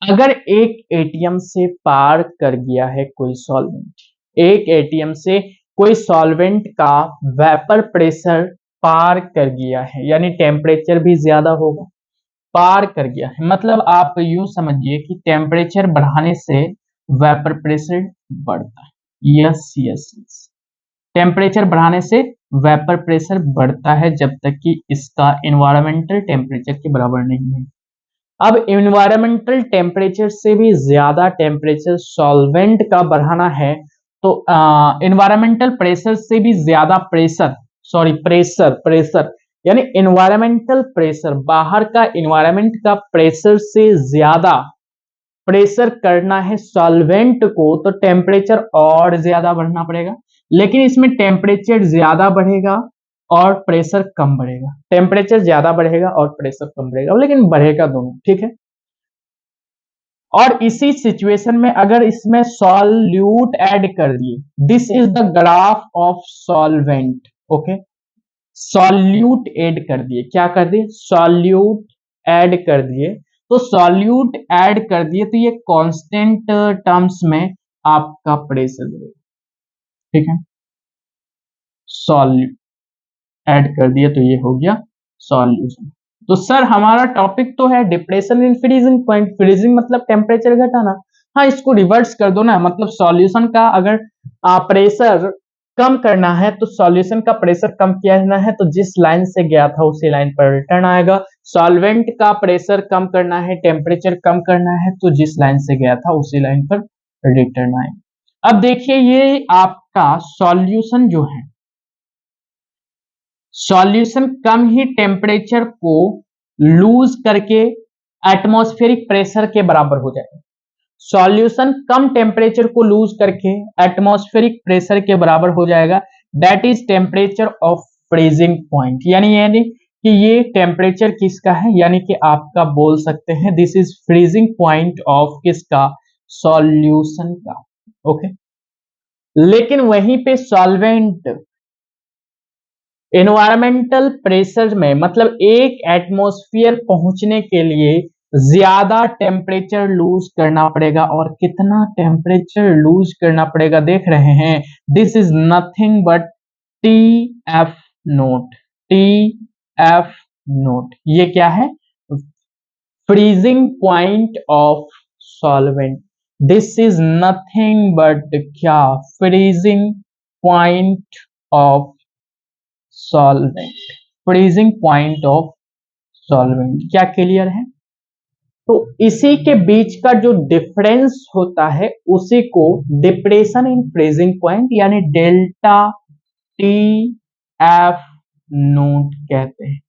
अगर एक एटीएम से पार कर गया है कोई सॉल्वेंट, एक एटीएम से कोई सॉल्वेंट का वेपर प्रेशर पार कर गया है, यानी टेम्परेचर भी ज्यादा होगा, पार कर गया है मतलब आप यूं समझिए कि टेम्परेचर बढ़ाने से वेपर प्रेशर बढ़ता है, यस यस यस, टेम्परेचर बढ़ाने से वेपर प्रेशर बढ़ता है जब तक कि इसका इन्वायरमेंटल टेम्परेचर के बराबर नहीं है। अब इन्वायरमेंटल टेम्परेचर से भी ज्यादा टेम्परेचर सॉल्वेंट का बढ़ाना है तो इन्वायरमेंटल प्रेशर से भी ज्यादा प्रेशर, सॉरी प्रेशर, प्रेशर यानी इन्वायरमेंटल प्रेशर, बाहर का इन्वायरमेंट का प्रेशर से ज्यादा प्रेशर करना है सॉल्वेंट को तो टेम्परेचर और ज्यादा बढ़ना पड़ेगा, लेकिन इसमें टेम्परेचर ज्यादा बढ़ेगा और प्रेशर कम बढ़ेगा, टेम्परेचर ज्यादा बढ़ेगा और प्रेशर कम बढ़ेगा, लेकिन बढ़ेगा दोनों, ठीक है। और इसी सिचुएशन में अगर इसमें सॉल्यूट ऐड कर दिए, this is the graph of solvent, okay, solute add कर दिए, क्या कर दिए, सॉल्यूट ऐड कर दिए, तो सॉल्यूट ऐड कर दिए तो ये कांस्टेंट टर्म्स में आपका प्रेशर बढ़ेगा, ठीक है, सॉल्यूट ऐड कर दिए तो ये हो गया सॉल्यूशन। तो सर हमारा टॉपिक तो है depression in freezing point, freezing मतलब टेम्परेचर घटाना। हाँ, इसको रिवर्स कर दो ना, मतलब सॉल्यूशन का अगर प्रेशर कम करना है तो सॉल्यूशन का प्रेशर कम किया जाना है, तो जिस लाइन से गया था उसी लाइन पर रिटर्न आएगा। सॉल्वेंट का प्रेशर कम करना है, टेम्परेचर कम करना है, तो जिस लाइन से गया था उसी लाइन पर रिटर्न आएगा। अब देखिए ये आपका सॉल्यूशन जो है, सॉल्यूशन कम ही टेम्परेचर को लूज करके एटमॉस्फेरिक प्रेशर के बराबर हो जाएगा। सॉल्यूशन कम टेम्परेचर को लूज करके एटमॉस्फेरिक प्रेशर के बराबर हो जाएगा। That is temperature of freezing point. यानी कि ये टेम्परेचर किसका है, यानी कि आपका बोल सकते हैं this is freezing point of किसका, सॉल्यूशन का। ओके, लेकिन वहीं पे सॉल्वेंट एनवायरमेंटल प्रेशर में, मतलब एक एटमॉस्फेयर पहुंचने के लिए ज्यादा टेम्परेचर लूज करना पड़ेगा। और कितना टेम्परेचर लूज करना पड़ेगा देख रहे हैं, this is nothing but T F nought. T F nought ये क्या है, freezing point of solvent. This is nothing but क्या, freezing point of solvent, freezing point of solvent. क्या क्लियर है? तो इसी के बीच का जो डिफरेंस होता है उसी को डिप्रेशन इन फ्रीजिंग पॉइंट यानी डेल्टा टी एफ नोट कहते हैं।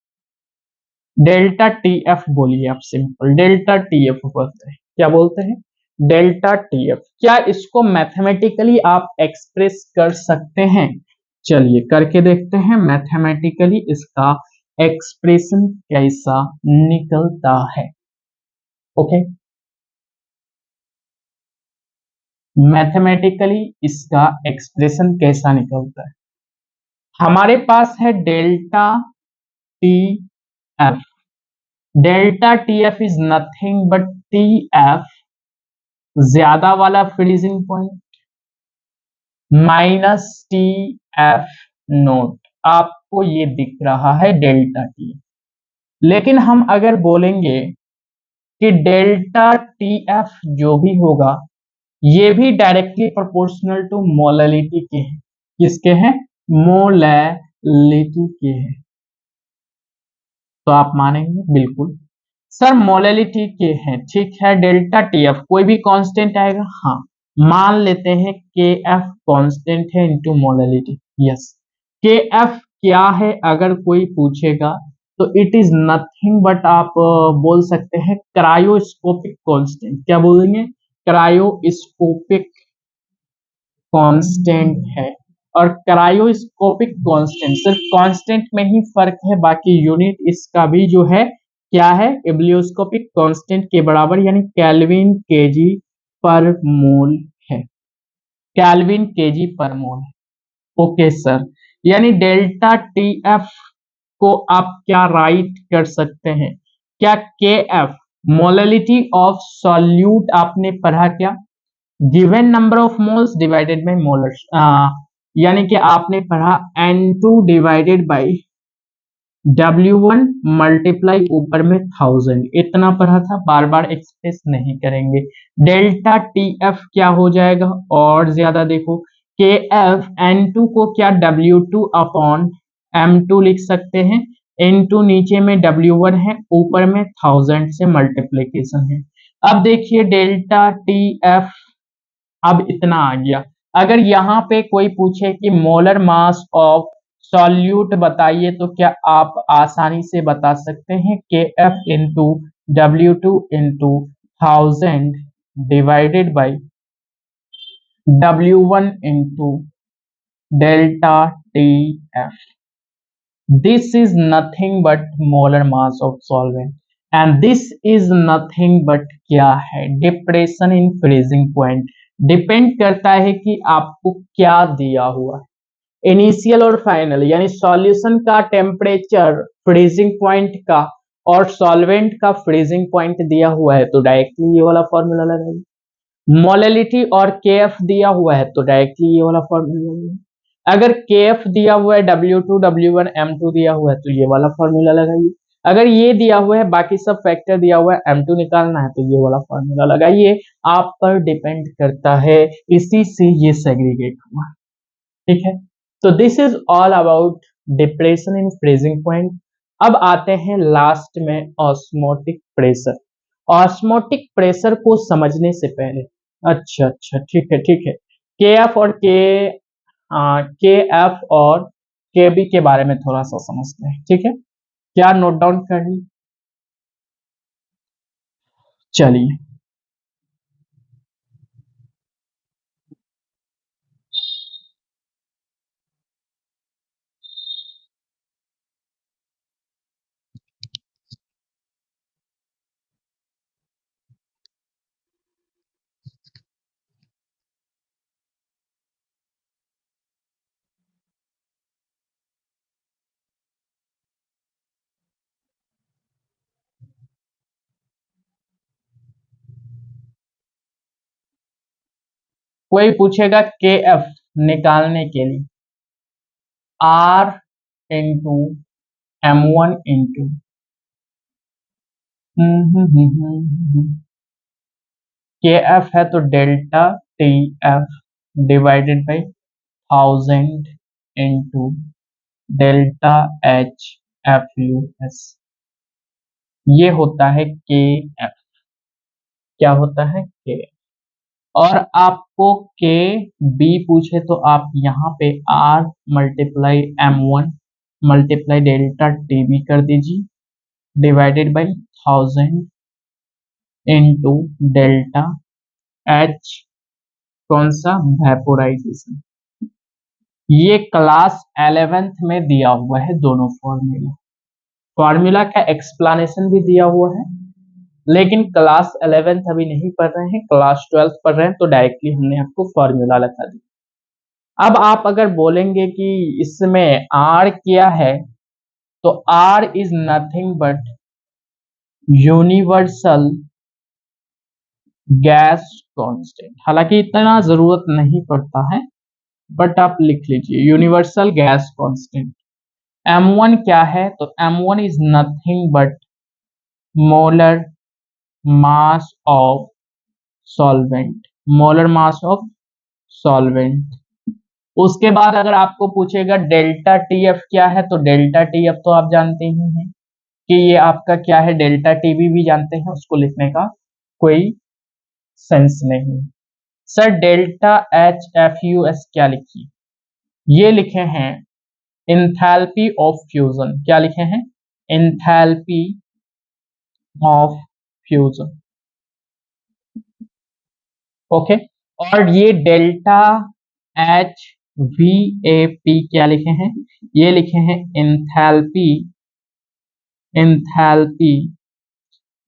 डेल्टा टी एफ बोलिए आप, सिंपल डेल्टा टी एफ बोलते हैं। क्या बोलते हैं? Delta T F. क्या इसको मैथमेटिकली आप एक्सप्रेस कर सकते हैं? चलिए करके देखते हैं मैथमेटिकली इसका एक्सप्रेशन कैसा निकलता है। ओके, मैथमेटिकली इसका एक्सप्रेशन कैसा निकलता है। हमारे पास है delta T F. Delta T F is nothing but T F ज्यादा वाला freezing point minus T F note. आपको ये दिख रहा है डेल्टा टी। लेकिन हम अगर बोलेंगे कि डेल्टा टी एफ जो भी होगा ये भी डायरेक्टली प्रोपोर्शनल टू मोलैलिटी के हैं। किसके हैं? मोलैलिटी के हैं। तो आप मानेंगे? बिल्कुल सर मोलैलिटी के हैं, ठीक है। डेल्टा टी एफ कोई भी कांस्टेंट आएगा, हाँ मान लेते हैं के एफ कांस्टेंट है इनटू मोलैलिटी। यस, के एफ क्या है अगर कोई पूछेगा तो इट इज नथिंग बट आप बोल सकते हैं क्रायोस्कोपिक कांस्टेंट। क्या बोलेंगे? क्रायोस्कोपिक कांस्टेंट है। और क्रायोस्कोपिक कांस्टेंट सिर्फ कांस्टेंट में ही फर्क है, बाकी यूनिट इसका भी जो है क्या है, एब्लियोस्कोपिक कांस्टेंट के बराबर यानी केल्विन केजी पर मोल है। केल्विन केजी पर मोल। ओके सर, यानी डेल्टा टी एफ को आप क्या राइट कर सकते हैं? क्या के एफ मोलैलिटी ऑफ सॉल्यूट आपने पढ़ा क्या? Given number of moles divided bye molars, यानी कि आपने पढ़ा N2 divided by W1 multiply ऊपर में 1000, इतना पढ़ा था, बार बार एक्सप्रेस नहीं करेंगे। डेल्टा टी एफ क्या हो जाएगा और ज्यादा देखो, के एफ N2 को क्या W2 अपॉन M2 लिख सकते हैं, N2 नीचे में W1 है ऊपर में 1000 से मल्टीप्लीकेशन है। अब देखिए डेल्टा टी एफ अब इतना आ गया। अगर यहाँ पे कोई पूछे कि मोलर मास ऑफ सॉल्यूट बताइए तो क्या आप आसानी से बता सकते हैं के F into W2 into 1000 divided by W1 into delta T F. This is nothing but molar mass of solvent and this is nothing but क्या है, depression in freezing point. Depend करता है कि आपको क्या दिया हुआ है, इनिशियल और फाइनल, यानी सॉल्यूशन का टेम्परेचर फ्रीजिंग पॉइंट का और सॉल्वेंट का फ्रीजिंग पॉइंट दिया हुआ है तो डायरेक्टली ये वाला फॉर्मूला लगाइए। मोलैलिटी और केएफ दिया हुआ है तो डायरेक्टली ये वाला फॉर्मूला लगाइए। अगर केएफ दिया हुआ है W2 W1 M2 दिया हुआ है तो ये वाला फॉर्मूला लगाइए। अगर ये दिया हुआ है, बाकी सब फैक्टर दिया हुआ है, M2 निकालना है तो ये वाला फॉर्मूला लगाइए, आप पर डिपेंड करता है, इसी से ये सेग्रीगेट हुआ। ठीक है, तो this is all about depression in freezing point. अब आते हैं लास्ट में ऑस्मोटिक प्रेशर। ऑस्मोटिक प्रेशर को समझने से पहले, अच्छा अच्छा ठीक है, के एफ और के एफ और के बी के बारे में थोड़ा सा समझते हैं। ठीक है, क्या नोट डाउन कर ली? चलिए, कोई पूछेगा के एफ निकालने के लिए आर इंटू M1 इंटू के एफ है तो delta T F divided by 1000 into delta H F U S, ये होता है के एफ। क्या होता है? के। और आपको के बी पूछे तो आप यहाँ पे R multiply M1 multiply delta T B कर दीजिए divided by 1000 into delta H, कौन सा? वेपोराइजेशन। ये क्लास 11th में दिया हुआ है दोनों फॉर्मूला। फॉर्मूला का एक्सप्लेनेशन भी दिया हुआ है, लेकिन क्लास 11th अभी नहीं पढ़ रहे हैं, क्लास 12th पढ़ रहे हैं, तो डायरेक्टली हमने आपको फॉर्मूला लगा दिया। अब आप अगर बोलेंगे कि इसमें आर क्या है, तो R is nothing but universal gas constant. हालांकि इतना जरूरत नहीं पड़ता है, बट आप लिख लीजिए यूनिवर्सल गैस कांस्टेंट। M1 क्या है? तो M1 is nothing but molar mass of solvent, molar mass of solvent. उसके बाद अगर आपको पूछेगा डेल्टा टी एफ क्या है, तो डेल्टा टी एफ तो आप जानते ही हैं कि ये आपका क्या है, डेल्टा टीबी भी जानते हैं, उसको लिखने का कोई सेंस नहीं। Sir delta H F U S क्या लिखिए? ये लिखे हैं इंथैल्पी ऑफ फ्यूजन। क्या लिखे हैं? Enthalpy of fusion. ओके, और ये delta H V A P क्या लिखे हैं? ये लिखे हैं enthalpy, enthalpy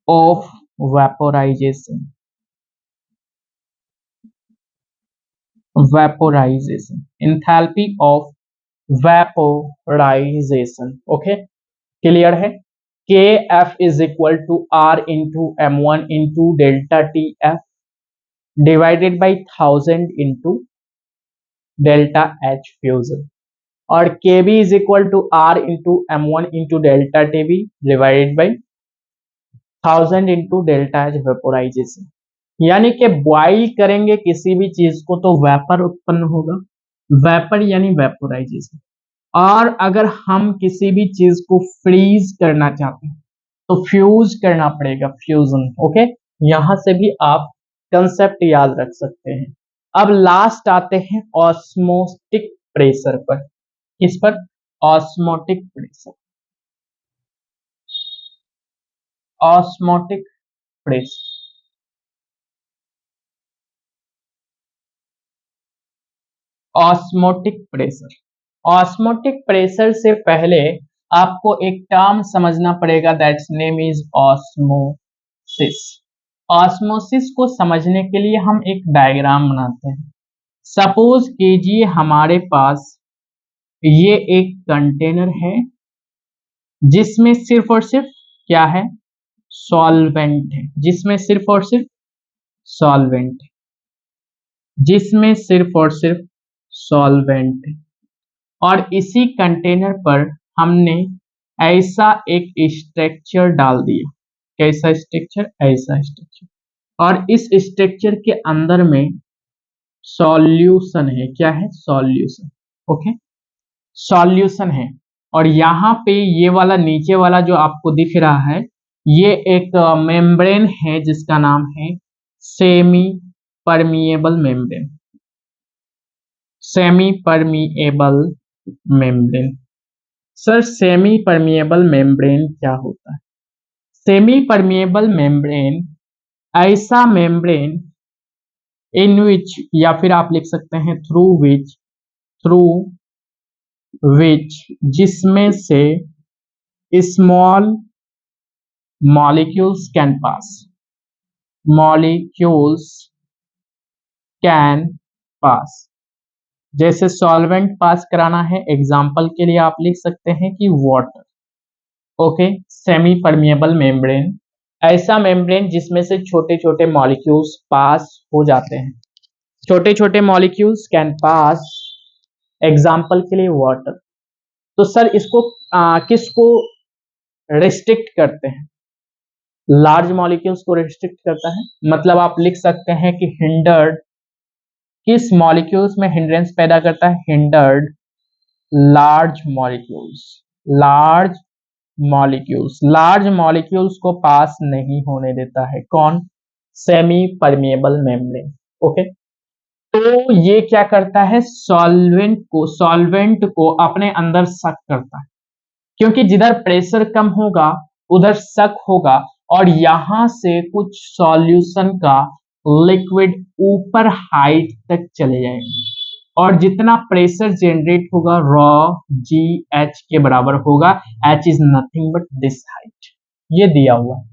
of vaporization, vaporization, enthalpy of vaporization. Okay, clear है? K F is equal to R into M1 into delta T F divided by 1000 into delta H fusion, और K B is equal to R into M1 into delta T B divided by 1000 into delta H vaporization. यानी कि boil करेंगे किसी भी चीज को तो vapour उत्पन्न होगा, वेपर यानी वेपोराइजेशन। और अगर हम किसी भी चीज को फ्रीज करना चाहते हैं तो फ्यूज करना पड़ेगा, फ्यूजन। ओके, यहां से भी आप कंसेप्ट याद रख सकते हैं। अब लास्ट आते हैं ऑस्मोटिक प्रेशर पर। किस पर? Osmotic pressure, osmotic pressure, osmotic pressure. Osmotic pressure से पहले आपको एक टर्म समझना पड़ेगा, that's name is osmosis. Osmosis को समझने के लिए हम एक डायग्राम बनाते हैं। सपोज कीजिए हमारे पास ये एक कंटेनर है जिसमें सिर्फ और सिर्फ क्या है? सॉल्वेंट है, जिसमें सिर्फ और सिर्फ सॉल्वेंट है, जिसमें सिर्फ और सिर्फ सॉल्वेंट है। और इसी कंटेनर पर हमने ऐसा एक स्ट्रक्चर डाल दिया। कैसा स्ट्रक्चर? ऐसा स्ट्रक्चर। और इस स्ट्रक्चर के अंदर में सॉल्यूशन है। क्या है? सॉल्यूशन। ओके, सॉल्यूशन है। और यहाँ पे ये वाला नीचे वाला जो आपको दिख रहा है, ये एक मेम्ब्रेन है जिसका नाम है semi permeable membrane. Semi permeable membrane. Sir semi permeable membrane क्या होता है? सेमी परमिएबल मेम्ब्रेन ऐसा मेम्ब्रेन इन विच, या फिर आप लिख सकते हैं थ्रू विच, जिसमें से small molecules can pass. Molecules can pass. जैसे सॉल्वेंट पास कराना है, एग्जाम्पल के लिए आप लिख सकते हैं कि water. Okay, semi permeable membrane ऐसा मेम्ब्रेन जिसमें से छोटे छोटे मॉलिक्यूल्स पास हो जाते हैं। छोटे छोटे मॉलिक्यूल्स कैन पास, एग्जाम्पल के लिए वाटर। तो सर इसको किसको रिस्ट्रिक्ट करते हैं? लार्ज मॉलिक्यूल्स को रिस्ट्रिक्ट करता है। मतलब आप लिख सकते हैं कि हिंडर्ड, किस मॉलिक्यूल्स में हिंड्रेंस पैदा करता है? Hindered large molecules. Large molecules, large molecules को पास नहीं होने देता है। कौन? Semi permeable membrane. ओके, तो ये क्या करता है? सॉल्वेंट को अपने अंदर सक करता है, क्योंकि जिधर प्रेशर कम होगा उधर सक होगा, और यहां से कुछ सॉल्यूशन का लिक्विड ऊपर हाइट तक चले जाएंगे, और जितना प्रेशर जनरेट होगा रॉ जी एच के बराबर होगा। H is nothing but this height. ये दिया हुआ है।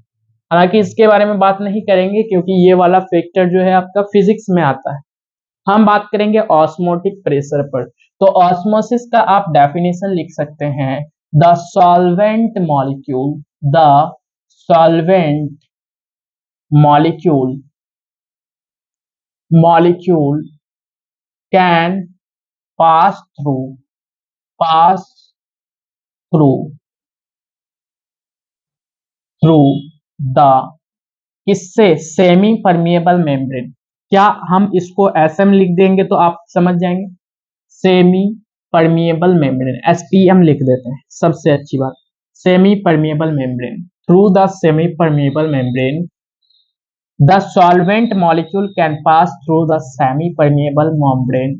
हालांकि इसके बारे में बात नहीं करेंगे क्योंकि ये वाला फैक्टर जो है आपका फिजिक्स में आता है। हम बात करेंगे ऑस्मोटिक प्रेशर पर। तो ऑस्मोसिस का आप डेफिनेशन लिख सकते हैं, the solvent molecule, the solvent molecule can pass through pass through through the, किससे? Semi permeable membrane. क्या हम इसको ऐसे में लिख देंगे तो आप समझ जाएंगे? सेमी परमिएबल मेम्ब्रेन, एसपीएम लिख देते हैं, सबसे अच्छी बात। Semi permeable membrane, through the semi permeable membrane the solvent molecule can pass through the semi permeable membrane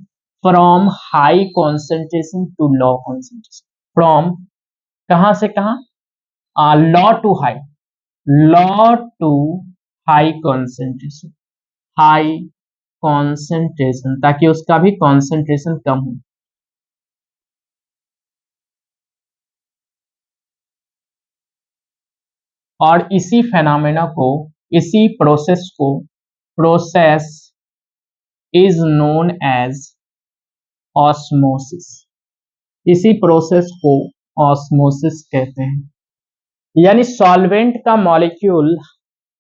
from high concentration to low concentration. From, कहां से कहां? Low to high, low to high concentration, high concentration, ताकि उसका भी concentration कम हो। और इसी phenomena को, इसी process is known as osmosis. इसी प्रोसेस को ऑस्मोसिस कहते हैं। यानी सॉल्वेंट का मॉलिक्यूल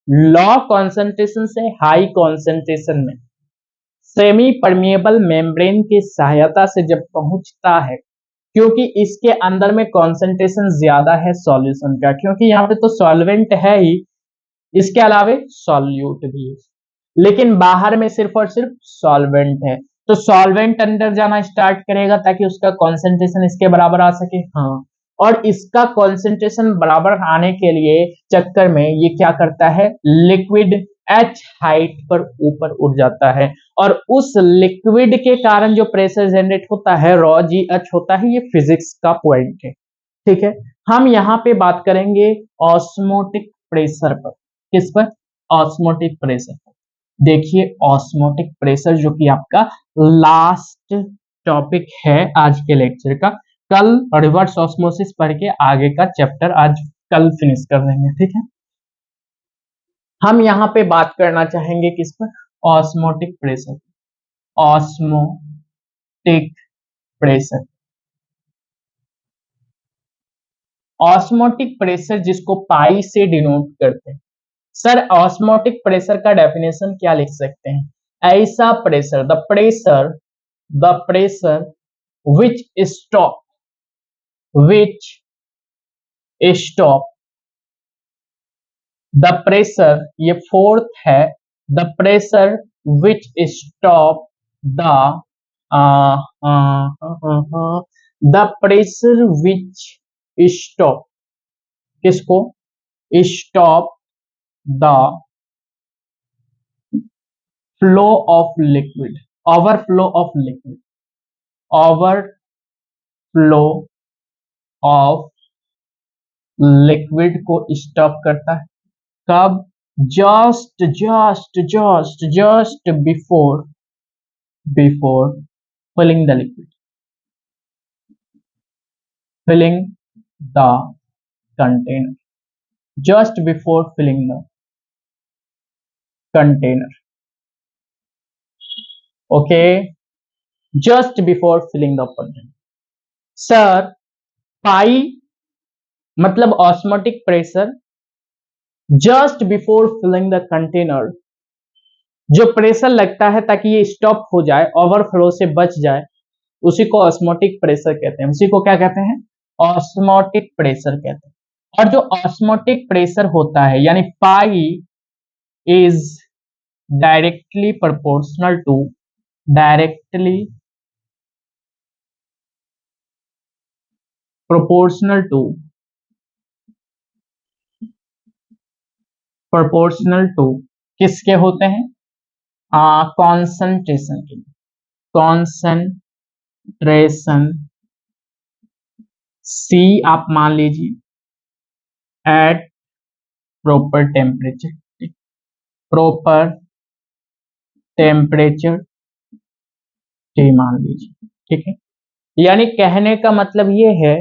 लो कॉन्सेंट्रेशन से हाई कॉन्सेंट्रेशन में सेमी परमिएबल मेम्ब्रेन की सहायता से जब पहुंचता है, क्योंकि इसके अंदर में कॉन्सेंट्रेशन ज्यादा है सॉल्यूशन का, क्योंकि यहाँ पे तो सॉल्वेंट है ही, इसके अलावे सॉल्यूट भी है, लेकिन बाहर में सिर्फ और सिर्फ सॉल्वेंट है। तो सॉल्वेंट अंदर जाना स्टार्ट करेगा ताकि उसका कॉन्सेंट्रेशन इसके बराबर आ सके। हाँ, और इसका कॉन्सेंट्रेशन बराबर आने के लिए चक्कर में ये क्या करता है? लिक्विड एच हाइट पर ऊपर उठ जाता है, और उस लिक्विड के कारण जो प्रेशर जनरेट होता है रॉ जी एच होता है। ये फिजिक्स का पॉइंट है, ठीक है। हम यहाँ पे बात करेंगे ऑस्मोटिक प्रेशर पर। किस पर? ऑस्मोटिक प्रेशर पर। देखिए ऑस्मोटिक प्रेशर जो कि आपका लास्ट टॉपिक है आज के लेक्चर का। कल रिवर्स ऑस्मोसिस पढ़ के आगे का चैप्टर आज कल फिनिश कर देंगे, ठीक है। हम यहाँ पे बात करना चाहेंगे किस पर? Osmotic pressure. Osmotic pressure, osmotic pressure जिसको पाई से डिनोट करते हैं। सर ऑस्मोटिक प्रेशर का डेफिनेशन क्या लिख सकते हैं? ऐसा pressure, the pressure which stop, which stop the pressure, ये फोर्थ है, the pressure which stop the the pressure which stop, किसको, stop the flow of liquid, overflow of liquid, overflow of liquid को stop करता है, कब, just just just just before filling the liquid, filling the container, just before filling the container, okay, just before filling the container. Sir pi मतलब osmotic pressure just before filling the container, जो pressure लगता है ताकि ये stop हो जाए, overflow से बच जाए, उसी को ऑस्मोटिक प्रेशर कहते हैं। उसी को क्या कहते हैं, ऑस्मोटिक प्रेशर कहते हैं। और जो ऑस्मोटिक प्रेशर होता है यानी pi is directly proportional to proportional to किसके होते हैं, कॉन्सेंट्रेशन के, कॉन्सेंट्रेशन C आप मान लीजिए at proper temperature, proper temperature T मान लीजिए, ठीक है। यानी कहने का मतलब ये है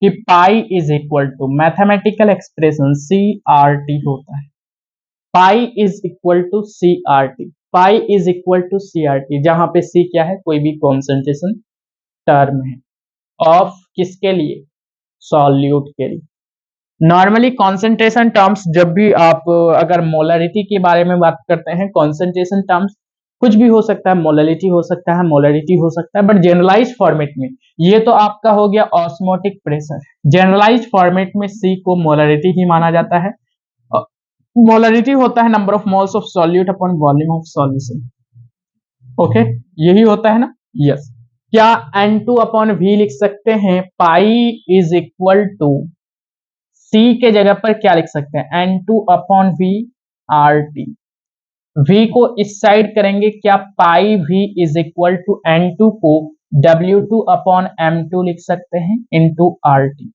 कि pi is equal to mathematical expression CRT होता है, pi is equal to CRT, pi is equal to CRT, जहां पे C क्या है, कोई भी कॉन्सेंट्रेशन टर्म है ऑफ किसके लिए, सॉल्यूट के लिए। नॉर्मली कॉन्सेंट्रेशन टर्म्स जब भी आप अगर मोलरिटी के बारे में बात करते हैं, कॉन्सेंट्रेशन टर्म्स कुछ भी हो सकता है, मोलरिटी हो सकता है, मोलरिटी हो सकता है, बट जनरलाइज फॉर्मेट में ये तो आपका हो गया ऑस्मोटिक प्रेशर। जनरलाइज फॉर्मेट में C को मोलरिटी ही माना जाता है। मोलरिटी होता है number of moles of solute upon volume of solution, okay, यही होता है ना, यस। क्या N2 अपॉन V लिख सकते हैं, pi is equal to C के जगह पर क्या लिख सकते हैं, N2 upon V RT, V को इस साइड करेंगे, क्या pi V is equal to N2 को W2 अपॉन M2 लिख सकते हैं इंटू RT,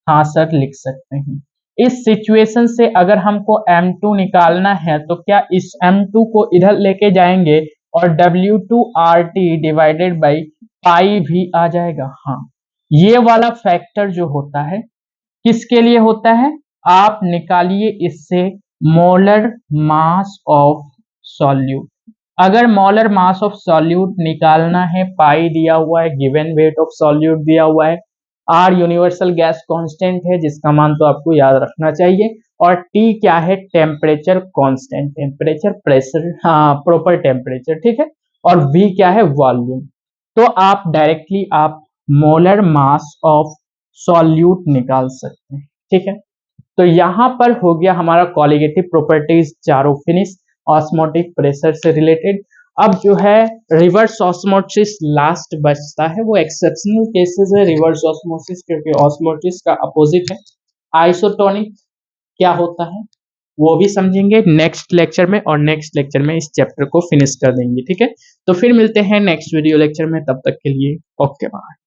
हाँ सर लिख सकते हैं। इस सिचुएशन से अगर हमको M2 निकालना है तो क्या इस M2 को इधर लेके जाएंगे और W2 RT divided by pi V आ जाएगा, हाँ। ये वाला फैक्टर जो होता है किसके लिए होता है, आप निकालिए इससे मोलर मास ऑफ सॉल्यूट। अगर मोलर मास ऑफ सॉल्यूट निकालना है, पाई दिया हुआ है, गिवन वेट ऑफ सॉल्यूट दिया हुआ है, R यूनिवर्सल गैस कांस्टेंट है जिसका मान तो आपको याद रखना चाहिए, और T क्या है, टेम्परेचर कांस्टेंट, टेम्परेचर प्रेशर, हाँ प्रॉपर टेम्परेचर, ठीक है, और V क्या है, वॉल्यूम। तो आप डायरेक्टली आप मोलर मास ऑफ सॉल्यूट निकाल सकते हैं, ठीक है। तो यहां पर हो गया हमारा कॉलिगेटिव प्रॉपर्टीज चारों फिनिश ऑस्मोटिक प्रेशर से रिलेटेड। अब जो है रिवर्स ऑस्मोसिस लास्ट बचता है, वो एक्सेप्शनल केसेस है रिवर्स ऑस्मोसिस, क्योंकि ऑस्मोसिस का अपोजिट है आइसोटोनिक, क्या होता है वो भी समझेंगे नेक्स्ट लेक्चर में, और नेक्स्ट लेक्चर में इस चैप्टर को फिनिश कर देंगे, ठीक है। तो फिर मिलते हैं नेक्स्ट वीडियो लेक्चर में, तब तक के लिए ओके बाय।